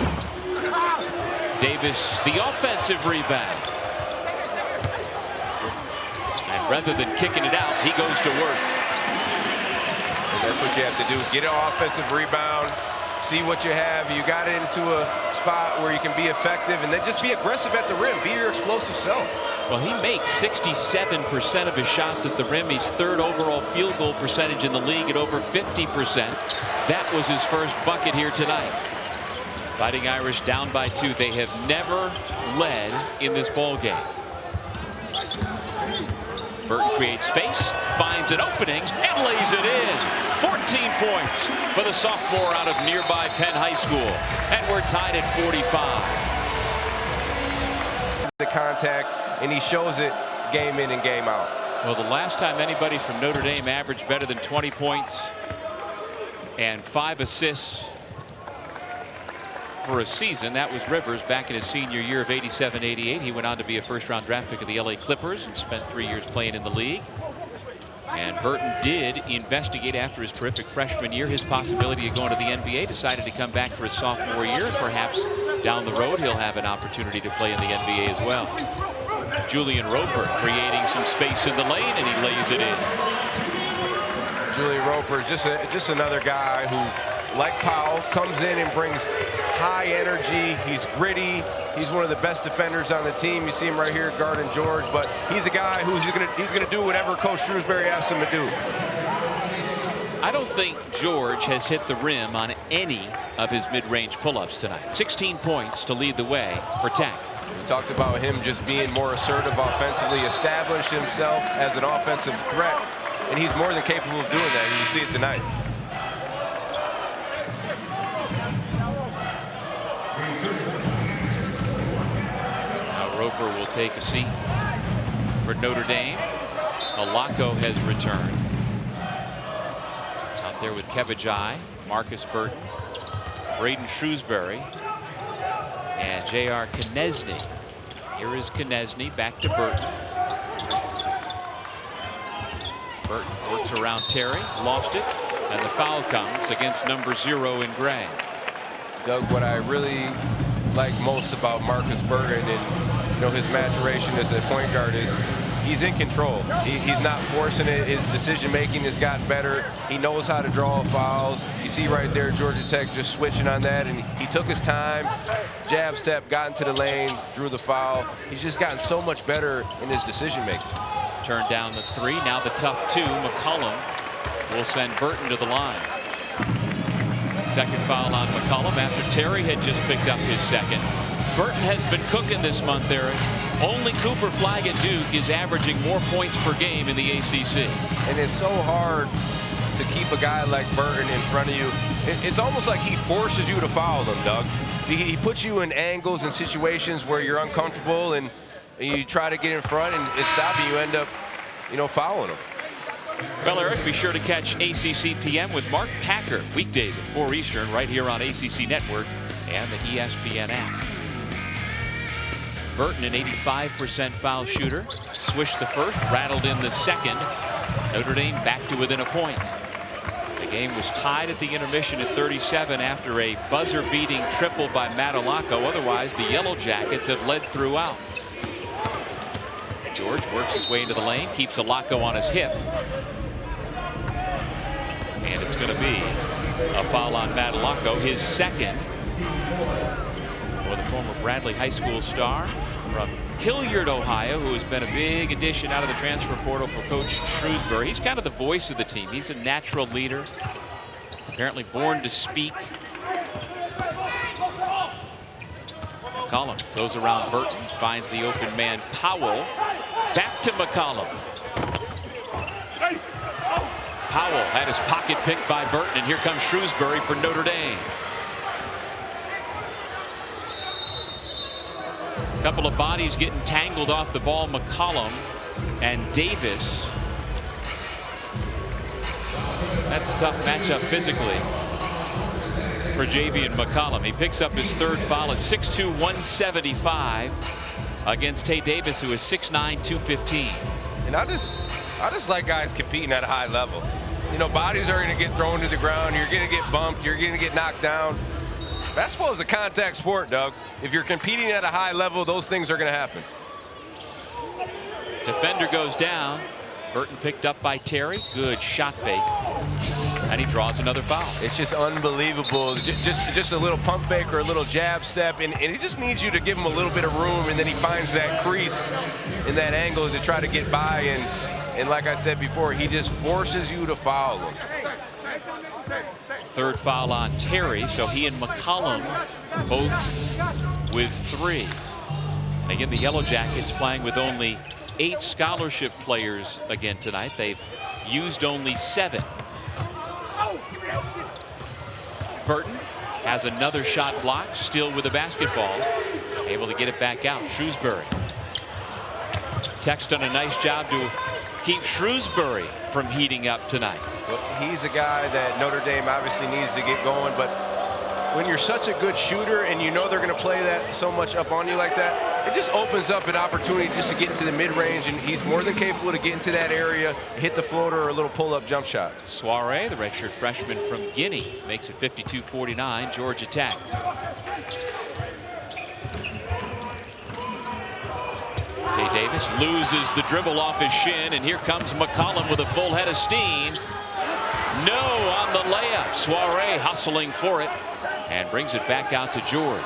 [SPEAKER 1] Davis, the offensive rebound. And rather than kicking it out, he goes to work.
[SPEAKER 2] And that's what you have to do. Get an offensive rebound, see what you have. You got it into a spot where you can be effective, and then just be aggressive at the rim. Be your explosive self.
[SPEAKER 1] Well, he makes 67% of his shots at the rim. He's 3rd overall field goal percentage in the league at over 50%. That was his first bucket here tonight. Fighting Irish down by 2. They have never led in this ball game. Burton creates space, finds an opening, and lays it in. 14 points for the sophomore out of nearby Penn High School. And we're tied at 45.
[SPEAKER 2] The contact, and he shows it game in and game out.
[SPEAKER 1] Well, the last time anybody from Notre Dame averaged better than 20 points and 5 assists for a season, that was Rivers back in his senior year of 87-88. He went on to be a first-round draft pick of the LA Clippers and spent 3 years playing in the league. And Burton did investigate after his terrific freshman year his possibility of going to the NBA. Decided to come back for his sophomore year. And perhaps down the road he'll have an opportunity to play in the NBA as well. Julian Roper creating some space in the lane, and he lays it in.
[SPEAKER 2] Julian Roper, just another guy who, like Powell, comes in and brings high energy. He's gritty. He's one of the best defenders on the team. You see him right here guarding George, but he's a guy who's gonna do whatever Coach Shrewsberry asks him to do.
[SPEAKER 1] I don't think George has hit the rim on any of his mid-range pull-ups tonight. 16 points to lead the way for Tech.
[SPEAKER 2] We talked about him just being more assertive offensively, established himself as an offensive threat, and he's more than capable of doing that. You see it tonight.
[SPEAKER 1] Now Roper will take a seat for Notre Dame. Alako has returned. Out there with Kebajai, Markus Burton, Braeden Shrewsberry, and J.R. Knesny. Here is Knesny back to Burton. Burton works around Terry, lost it, and the foul comes against number 0 in gray.
[SPEAKER 2] Doug, what I really like most about Markus Burton and his maturation as a point guard is he's in control. He's not forcing it. His decision making has gotten better. He knows how to draw fouls. You see right there Georgia Tech just switching on that, and he took his time, jab step, got into the lane, drew the foul. He's just gotten so much better in his decision making.
[SPEAKER 1] Turned down the 3, now the tough 2. McCollum will send Burton to the line. Second foul on McCollum after Terry had just picked up his second. Burton has been cooking this month, Eric. Only Cooper Flagg at Duke is averaging more points per game in the ACC.
[SPEAKER 2] And it's so hard to keep a guy like Burton in front of you. It's almost like he forces you to foul him, Doug. He puts you in angles and situations where you're uncomfortable, and you try to get in front and stop, and you end up, fouling him.
[SPEAKER 1] Well, Eric, be sure to catch ACC PM with Mark Packer weekdays at 4 Eastern right here on ACC Network and the ESPN app. Burton, an 85% foul shooter, swished the first, rattled in the second. Notre Dame back to within a point. The game was tied at the intermission at 37 after a buzzer-beating triple by Alako. Otherwise, the Yellow Jackets have led throughout. George works his way into the lane, keeps Alako on his hip. And it's going to be a foul on Alako, his second. For the former Bradley High School star from Hilliard, Ohio, who has been a big addition out of the transfer portal for Coach Shrewsberry. He's kind of the voice of the team. He's a natural leader, apparently born to speak. McCollum goes around Burton, finds the open man Powell. Back to McCollum. Powell had his pocket picked by Burton, and here comes Shrewsberry for Notre Dame. A couple of bodies getting tangled off the ball. McCollum and Davis. That's a tough matchup physically for Javian McCollum. He picks up his third foul at 6'2", 175 against Tay Davis, who is 6'9", 215.
[SPEAKER 2] And I just like guys competing at a high level. Bodies are going to get thrown to the ground. You're going to get bumped. You're going to get knocked down. Basketball is a contact sport, Doug. If you're competing at a high level, those things are going to happen.
[SPEAKER 1] Defender goes down. Burton picked up by Terry. Good shot fake. And he draws another foul.
[SPEAKER 2] It's just unbelievable. Just a little pump fake or a little jab step, and he just needs you to give him a little bit of room, and then he finds that crease in that angle to try to get by. And like I said before, he just forces you to foul him.
[SPEAKER 1] Third foul on Terry, so he and McCollum both with 3. And again, the Yellow Jackets playing with only 8 scholarship players again tonight. They've used only 7. Burton has another shot blocked, still with a basketball, able to get it back out. Shrewsberry. Tech's done a nice job to keep Shrewsberry from heating up tonight.
[SPEAKER 2] Well, he's a guy that Notre Dame obviously needs to get going, but when you're such a good shooter and you know they're going to play that so much up on you like that, it just opens up an opportunity just to get into the mid-range, and he's more than capable to get into that area, hit the floater or a little pull-up jump shot.
[SPEAKER 1] Soiree, the redshirt freshman from Guinea, makes it 52-49, Georgia Tech. Tay Davis loses the dribble off his shin, and here comes McCollum with a full head of steam. No on the layup. Soiree hustling for it and brings it back out to George.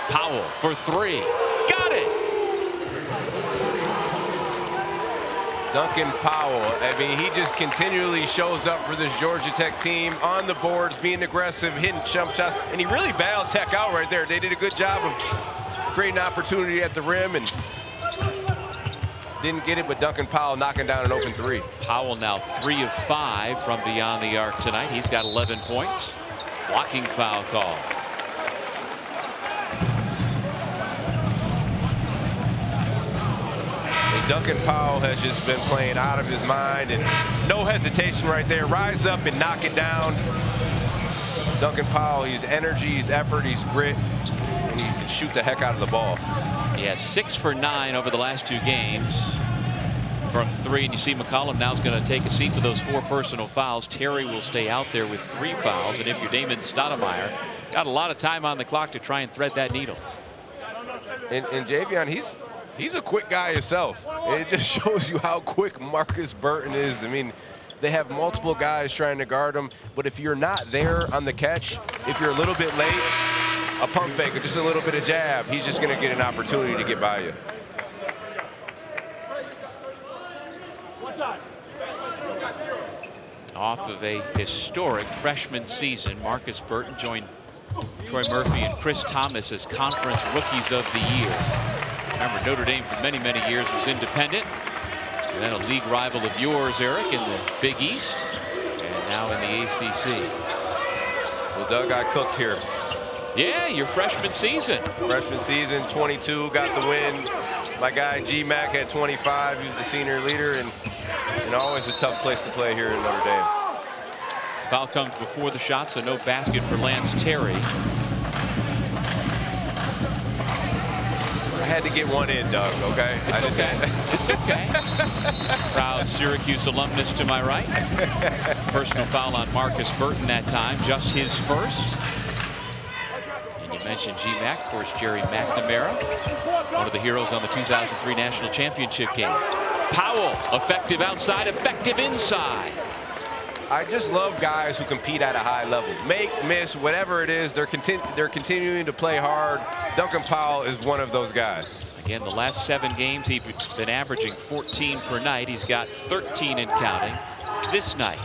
[SPEAKER 1] Powell for three. Got it!
[SPEAKER 2] Duncan Powell, I mean, he just continually shows up for this Georgia Tech team on the boards, being aggressive, hitting jump shots, and he really bailed Tech out right there. They did a good job of creating opportunity at the rim and didn't get it, but Duncan Powell knocking down an open three.
[SPEAKER 1] Powell now 3 of 5 from beyond the arc tonight. He's got 11 points. Blocking foul call.
[SPEAKER 2] And Duncan Powell has just been playing out of his mind, and no hesitation right there. Rise up and knock it down. Duncan Powell, he's energy, he's effort, he's grit, and he can shoot the heck out of the ball.
[SPEAKER 1] Yeah, 6 for 9 over the last 2 games from 3. And you see McCollum now is going to take a seat for those 4 personal fouls. Terry will stay out there with 3 fouls. And if you're Damon Stoudemire, got a lot of time on the clock to try and thread that needle.
[SPEAKER 2] And Javion, he's a quick guy himself. It just shows you how quick Markus Burton is. I mean, they have multiple guys trying to guard him, but if you're not there on the catch, if you're a little bit late, a pump fake or just a little bit of jab, he's just going to get an opportunity to get by you.
[SPEAKER 1] Off of a historic freshman season, Markus Burton joined Troy Murphy and Chris Thomas as conference rookies of the year. Remember, Notre Dame for many, many years was independent. And then a league rival of yours, Eric, in the Big East. And now in the ACC.
[SPEAKER 2] Well, Doug got cooked here.
[SPEAKER 1] Yeah, your freshman season.
[SPEAKER 2] Freshman season, 22, got the win. My guy G-Mac had 25. He was the senior leader, and always a tough place to play here in Notre Dame.
[SPEAKER 1] Foul comes before the shot, so no basket for Lance Terry.
[SPEAKER 2] I had to get one in, Doug, okay?
[SPEAKER 1] It's okay. It's okay. Proud Syracuse alumnus to my right. Personal foul on Markus Burton that time, just his first. You mentioned G-Mac, of course, Jerry McNamara, one of the heroes on the 2003 National Championship game. Powell, effective outside, effective inside.
[SPEAKER 2] I just love guys who compete at a high level. Make, miss, whatever it is, they're continuing to play hard. Duncan Powell is one of those guys.
[SPEAKER 1] Again, the last 7 games, he's been averaging 14 per night. He's got 13 and counting this night.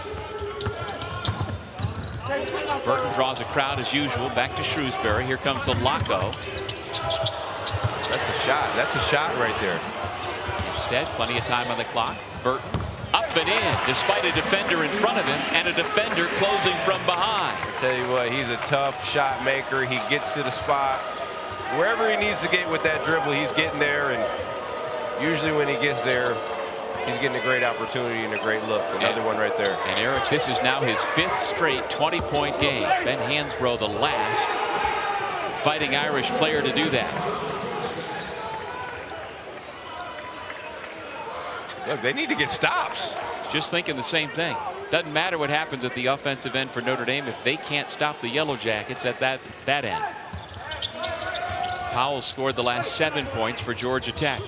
[SPEAKER 1] Burton draws a crowd as usual. Back to Shrewsberry. Here comes the Laco.
[SPEAKER 2] That's a shot. That's a shot right there.
[SPEAKER 1] Instead, plenty of time on the clock. Burton up and in, despite a defender in front of him and a defender closing from behind.
[SPEAKER 2] I tell you what, he's a tough shot maker. He gets to the spot. Wherever he needs to get with that dribble, he's getting there. And usually when he gets there, he's getting a great opportunity and a great look. Another one right there.
[SPEAKER 1] And Eric, this is now his 5th straight 20-point game. Ben Hansbrough, the last Fighting Irish player to do that.
[SPEAKER 2] Look, they need to get stops.
[SPEAKER 1] Just thinking the same thing. Doesn't matter what happens at the offensive end for Notre Dame if they can't stop the Yellow Jackets at that end. Powell scored the last 7 points for Georgia Tech.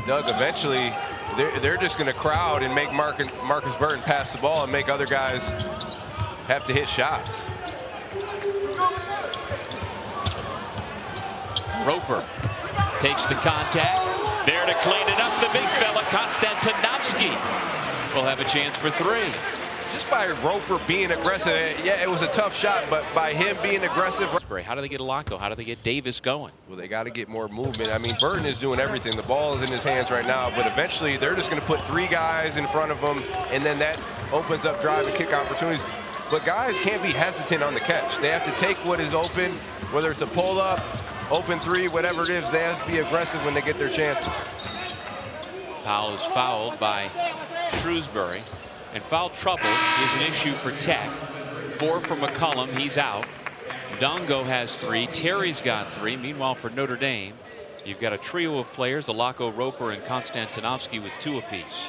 [SPEAKER 2] Doug, eventually they're just going to crowd and make Markus Burton pass the ball and make other guys have to hit shots.
[SPEAKER 1] Roper takes the contact. There to clean it up, the big fella, Konstantinovsky, will have a chance for 3.
[SPEAKER 2] Just by Roper being aggressive, yeah, it was a tough shot, but by him being aggressive.
[SPEAKER 1] How do they get Laco? How do they get Davis going?
[SPEAKER 2] Well, they got to get more movement. I mean, Burton is doing everything. The ball is in his hands right now, but eventually they're just going to put 3 guys in front of him, and then that opens up drive and kick opportunities. But guys can't be hesitant on the catch. They have to take what is open, whether it's a pull-up, open 3, whatever it is. They have to be aggressive when they get their chances.
[SPEAKER 1] Powell is fouled by Shrewsberry. And foul trouble is an issue for Tech. 4 for McCollum. He's out. Dongo has 3. Terry's got 3. Meanwhile, for Notre Dame, you've got a trio of players, Alako, Roper, and Konstantinovsky with 2 apiece.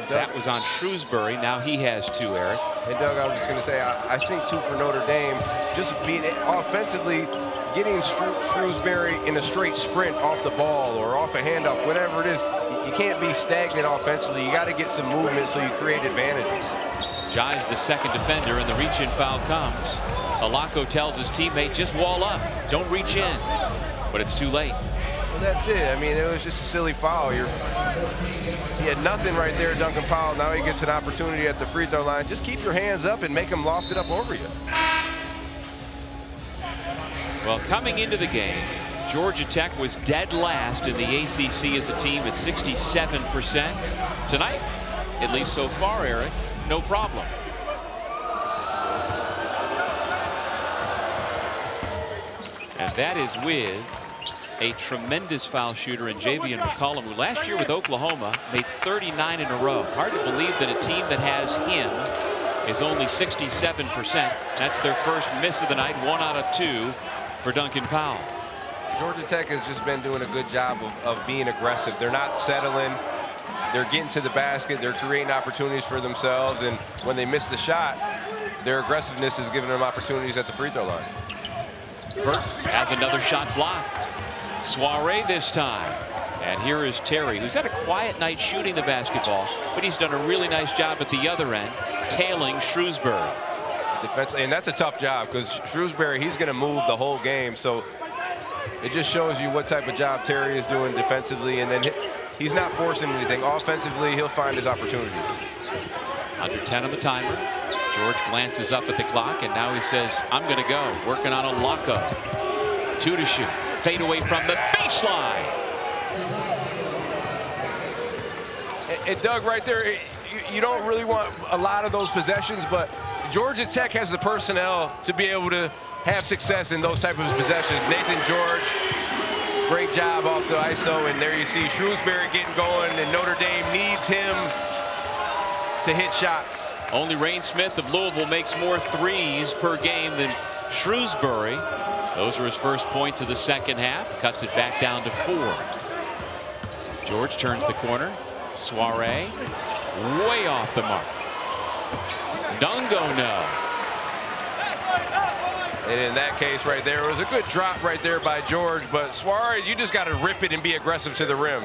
[SPEAKER 1] That was on Shrewsberry. Now he has 2, Eric.
[SPEAKER 2] And Doug, I was just going to say, I think too for Notre Dame, just being offensively, getting Shrewsberry in a straight sprint off the ball or off a handoff, whatever it is, you can't be stagnant offensively. You got to get some movement so you create advantages.
[SPEAKER 1] Jai's the second defender, and the reach-in foul comes. Alako tells his teammate, just wall up, don't reach in. But it's too late.
[SPEAKER 2] Well, that's it. I mean, it was just a silly foul. He had nothing right there, Duncan Powell. Now he gets an opportunity at the free throw line. Just keep your hands up and make them loft it up over you.
[SPEAKER 1] Well, coming into the game, Georgia Tech was dead last in the ACC as a team at 67%. Tonight, at least so far, Eric, no problem. And that is with a tremendous foul shooter in Javian McCollum, who last year with Oklahoma made 39 in a row. Hard to believe that a team that has him is only 67%. That's their first miss of the night, 1 out of 2 for Duncan Powell.
[SPEAKER 2] Georgia Tech has just been doing a good job of being aggressive. They're not settling. They're getting to the basket. They're creating opportunities for themselves. And when they miss the shot, their aggressiveness is giving them opportunities at the free throw line.
[SPEAKER 1] Burton has another shot blocked. Soiree this time. And here is Terry, who's had a quiet night shooting the basketball, but he's done a really nice job at the other end, tailing Shrewsberry.
[SPEAKER 2] Defensively, and that's a tough job because Shrewsberry, he's going to move the whole game. So it just shows you what type of job Terry is doing defensively, and then he's not forcing anything. Offensively, he'll find his opportunities.
[SPEAKER 1] Under 10 on the timer. George glances up at the clock, and now he says, I'm going to go. Working on Alako. 2 to shoot. Fade away from the baseline.
[SPEAKER 2] And Doug, right there, you don't really want a lot of those possessions, but Georgia Tech has the personnel to be able to have success in those type of possessions. Naithan George, great job off the ISO, and there you see Shrewsberry getting going, and Notre Dame needs him to hit shots.
[SPEAKER 1] Only Rain Smith of Louisville makes more threes per game than Shrewsberry. Those are his first points of the second half. Cuts it back down to 4. George turns the corner. Soiree way off the mark. Dongo no.
[SPEAKER 2] And in that case right there, it was a good drop right there by George, but Suarez, you just got to rip it and be aggressive to the rim.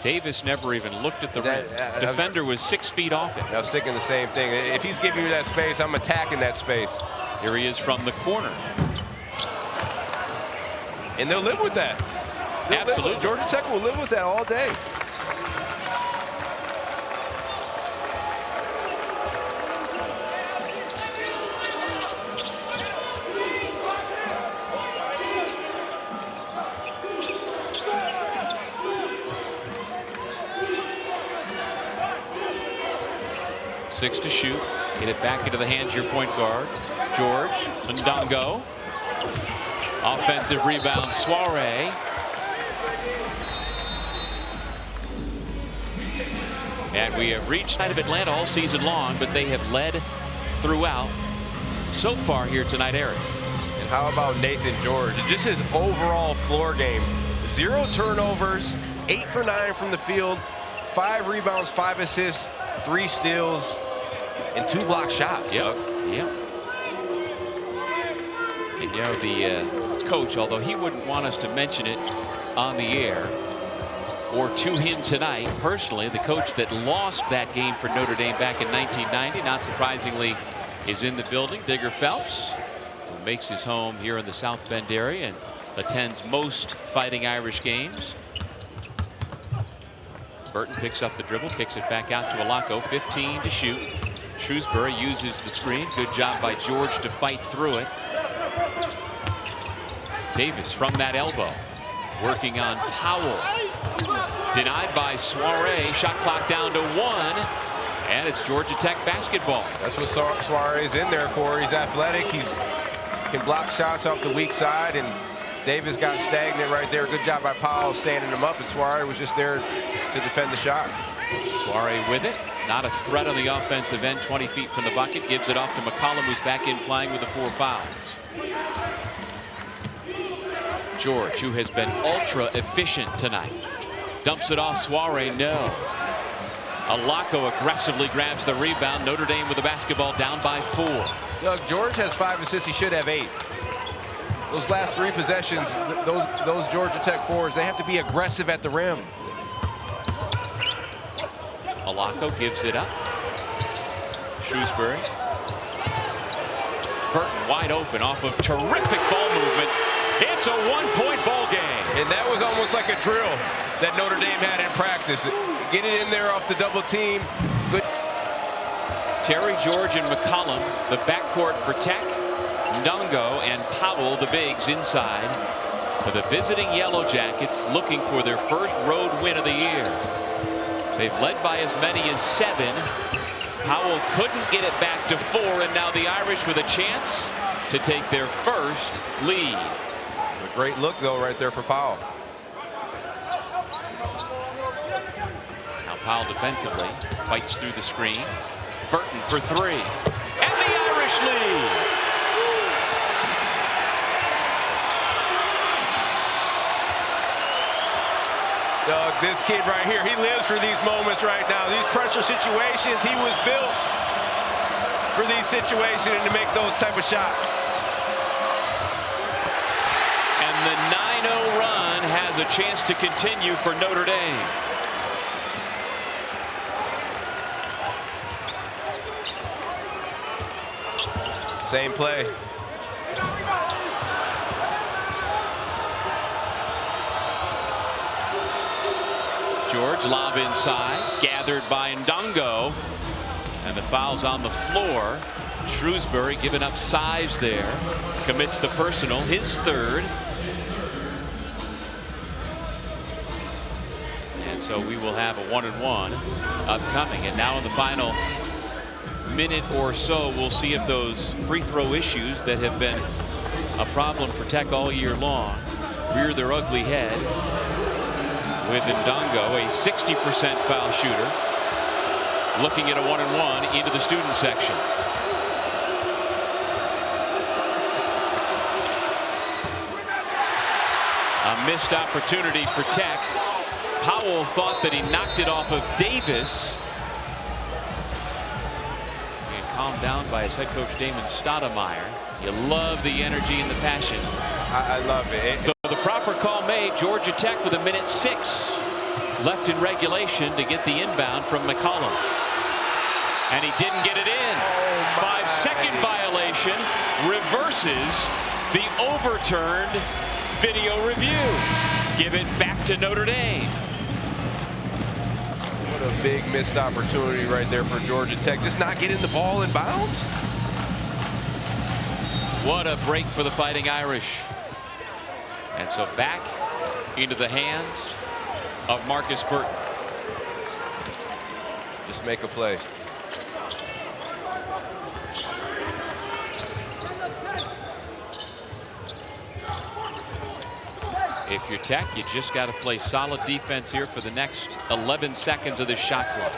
[SPEAKER 1] Davis never even looked at the rim. Defender was 6 feet off it.
[SPEAKER 2] I was thinking the same thing. If he's giving me that space, I'm attacking that space.
[SPEAKER 1] Here he is from the corner.
[SPEAKER 2] And they'll live with that.
[SPEAKER 1] Absolutely.
[SPEAKER 2] Georgia Tech will live with that all day.
[SPEAKER 1] Six to shoot. Get it back into the hands of your point guard, George. Ndongo. Offensive rebound, Soiree. And we have reached the side of Atlanta all season long, but they have led throughout so far here tonight, Eric.
[SPEAKER 2] And how about Naithan George? Just his overall floor game. 0 turnovers, 8 for 9 from the field, 5 rebounds, 5 assists, 3 steals, and 2 block shots.
[SPEAKER 1] Yep. Yep. And you know, the coach, although he wouldn't want us to mention it on the air or to him tonight personally, the coach that lost that game for Notre Dame back in 1990, not surprisingly, is in the building. Digger Phelps, who makes his home here in the South Bend area and attends most Fighting Irish games. Burton picks up the dribble, kicks it back out to Alako. 15 to shoot. Shrewsberry uses the screen. Good job by George to fight through it. Davis from that elbow, working on Powell. Denied by Soiree. Shot clock down to 1, and it's Georgia Tech basketball.
[SPEAKER 2] That's what Soiree's in there for. He's athletic. He can block shots off the weak side, and Davis got stagnant right there. Good job by Powell standing him up, and Shrewsberry was just there to defend the shot.
[SPEAKER 1] Shrewsberry with it. Not a threat on the offensive end. 20 feet from the bucket. Gives it off to McCollum, who's back in playing with the 4 fouls. George, who has been ultra efficient tonight. Dumps it off. Shrewsberry, no. Alako aggressively grabs the rebound. Notre Dame with the basketball down by 4.
[SPEAKER 2] Doug, George has 5 assists. He should have 8. Those last 3 possessions, those Georgia Tech forwards, they have to be aggressive at the rim.
[SPEAKER 1] Alako gives it up. Shrewsberry. Burton wide open off of terrific ball movement. It's a 1-point ball game.
[SPEAKER 2] And that was almost like a drill that Notre Dame had in practice. Get it in there off the double team. Good.
[SPEAKER 1] Terry, George, and McCollum, the backcourt for Tech. Ndongo and Powell, the bigs, inside for the visiting Yellow Jackets, looking for their first road win of the year. They've led by as many as 7. Powell couldn't get it back to 4, and now the Irish with a chance to take their first lead.
[SPEAKER 2] A great look, though, right there for Powell.
[SPEAKER 1] Now Powell defensively fights through the screen. Burton for 3, and the Irish lead.
[SPEAKER 2] Doug, this kid right here, he lives for these moments right now. These pressure situations, he was built for these situations and to make those type of shots.
[SPEAKER 1] And the 9-0 run has a chance to continue for Notre Dame.
[SPEAKER 2] Same play.
[SPEAKER 1] George, lob inside, gathered by Ndongo, and the foul's on the floor. Shrewsberry giving up size there, commits the personal, his 3rd. And so we will have a 1-and-1 upcoming. And now in the final minute or so, we'll see if those free throw issues that have been a problem for Tech all year long rear their ugly head. With Ndongo, a 60% foul shooter, looking at a 1-and-1 into the student section. A missed opportunity for Tech. Powell thought that he knocked it off of Davis. And calmed down by his head coach Damon Stoudemire. You love the energy and the passion.
[SPEAKER 2] I love it.
[SPEAKER 1] So the proper call made. Georgia Tech with 1:06 left in regulation to get the inbound from McCollum. And he didn't get it in. 5-second violation reverses the overturned video review. Give it back to Notre Dame.
[SPEAKER 2] What a big missed opportunity right there for Georgia Tech. Just not getting the ball in bounds.
[SPEAKER 1] What a break for the Fighting Irish. And so back into the hands of Markus Burton.
[SPEAKER 2] Just make a play.
[SPEAKER 1] If you're Tech, you just got to play solid defense here for the next 11 seconds of this shot clock.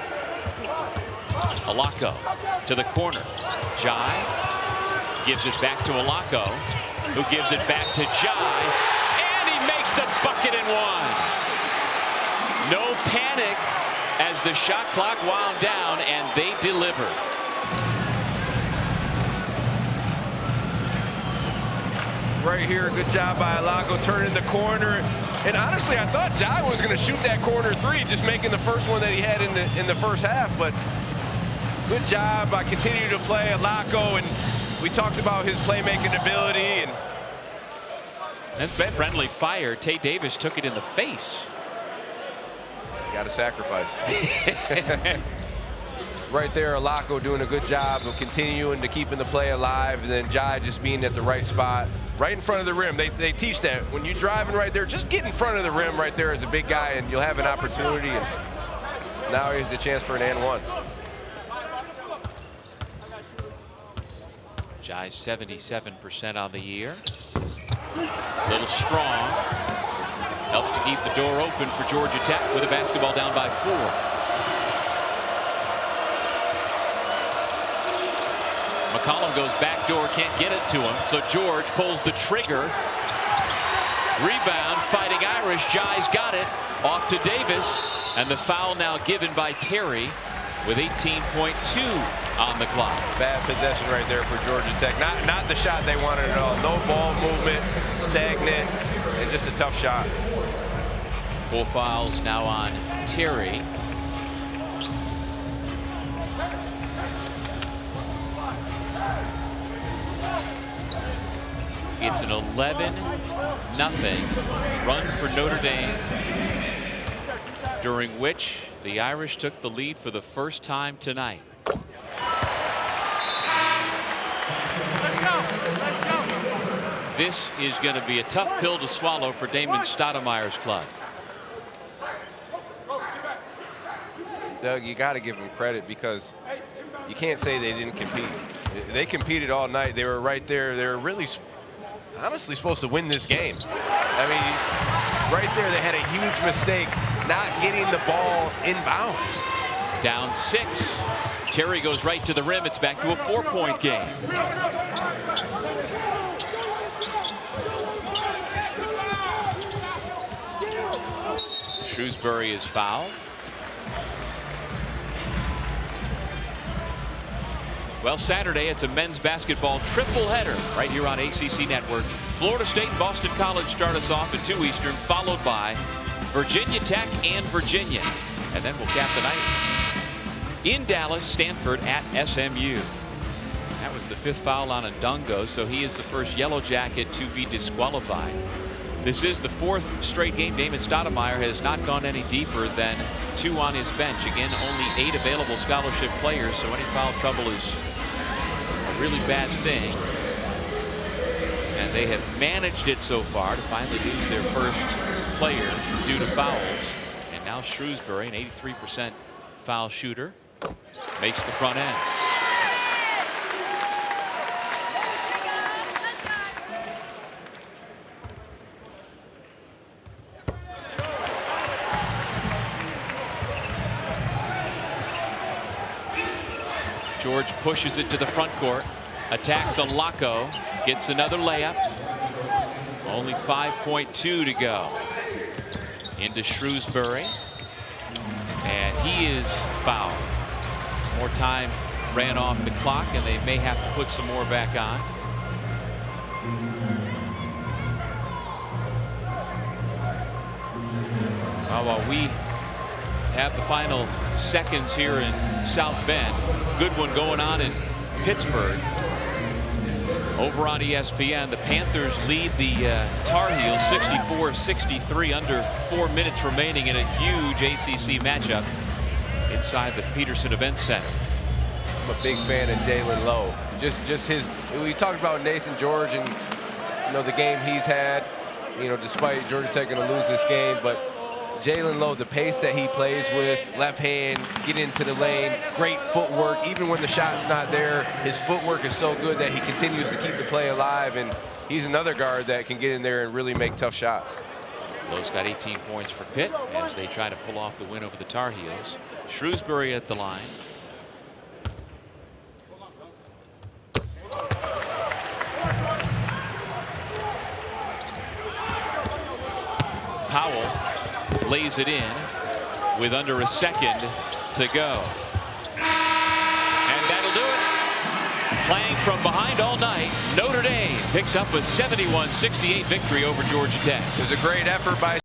[SPEAKER 1] Alako to the corner. Jai gives it back to Alako, who gives it back to Jai, and he makes the bucket and 1. No panic as the shot clock wound down, and they deliver.
[SPEAKER 2] Right here, good job by Alako turning the corner. And honestly, I thought Jai was going to shoot that corner 3, just making the first one that he had in the first half. But good job by continuing to play Alako, and we talked about his playmaking ability. And
[SPEAKER 1] that's a friendly fire. Tay Davis took it in the face.
[SPEAKER 2] Got to sacrifice. Right there, Alako doing a good job of continuing to keeping the play alive, and then Jai just being at the right spot, right in front of the rim. They teach that when you're driving right there, just get in front of the rim right there as a big guy, and you'll have an opportunity. And now here's the chance for an and 1.
[SPEAKER 1] Jai 77% on the year. Little strong. Helps to keep the door open for Georgia Tech with a basketball down by 4. McCollum goes back door, can't get it to him, so George pulls the trigger. Rebound, Fighting Irish. Jai's got it. Off to Davis, and the foul now given by Terry with 18.2 on the clock.
[SPEAKER 2] Bad possession right there for Georgia Tech. Not the shot they wanted at all. No ball movement, stagnant, and just a tough shot.
[SPEAKER 1] 4 fouls now on Terry. It's an 11-0 run for Notre Dame, during which the Irish took the lead for the first time tonight.
[SPEAKER 3] Let's go.
[SPEAKER 1] This is going to be a tough pill to swallow for Damon Stoudemire's club.
[SPEAKER 2] Doug, you got to give them credit, because you can't say they didn't compete. They competed all night. They were right there. They were really, honestly, supposed to win this game. I mean, right there, they had a huge mistake not getting the ball inbounds.
[SPEAKER 1] Down 6. Terry goes right to the rim. It's back to a 4-point game. Shrewsberry is fouled. Well, Saturday, it's a men's basketball triple header right here on ACC Network. Florida State and Boston College start us off at 2 Eastern, followed by Virginia Tech and Virginia. And then we'll cap the night in Dallas, Stanford at SMU. That was the 5th foul on Ndungo, so he is the first Yellow Jacket to be disqualified. This is the 4th straight game Damon Stoudemire has not gone any deeper than 2 on his bench. Again, only 8 available scholarship players, so any foul trouble is a really bad thing. And they have managed it so far to finally lose their first player due to fouls. And now Shrewsberry, an 83% foul shooter, makes the front end. George pushes it to the front court, attacks Alako, gets another layup. Only 5.2 to go. Into Shrewsberry, and he is fouled. Some more time ran off the clock, and they may have to put some more back on. While we have the final seconds here in South Bend, good one going on in Pittsburgh. Over on ESPN, the Panthers lead the Tar Heels 64-63, under 4 minutes remaining in a huge ACC matchup inside the Peterson Event Center.
[SPEAKER 2] I'm a big fan of Jalen Lowe. Just his. We talked about Naithan George and the game he's had. Despite Georgia Tech going to lose this game, but Jalen Lowe, the pace that he plays with, left hand, get into the lane, great footwork. Even when the shot's not there, his footwork is so good that he continues to keep the play alive, and he's another guard that can get in there and really make tough shots.
[SPEAKER 1] Lowe's got 18 points for Pitt as they try to pull off the win over the Tar Heels. Shrewsberry at the line. Powell lays it in with under a second to go. And that'll do it. Playing from behind all night, Notre Dame picks up a 71-68 victory over Georgia Tech.
[SPEAKER 2] It was a great effort by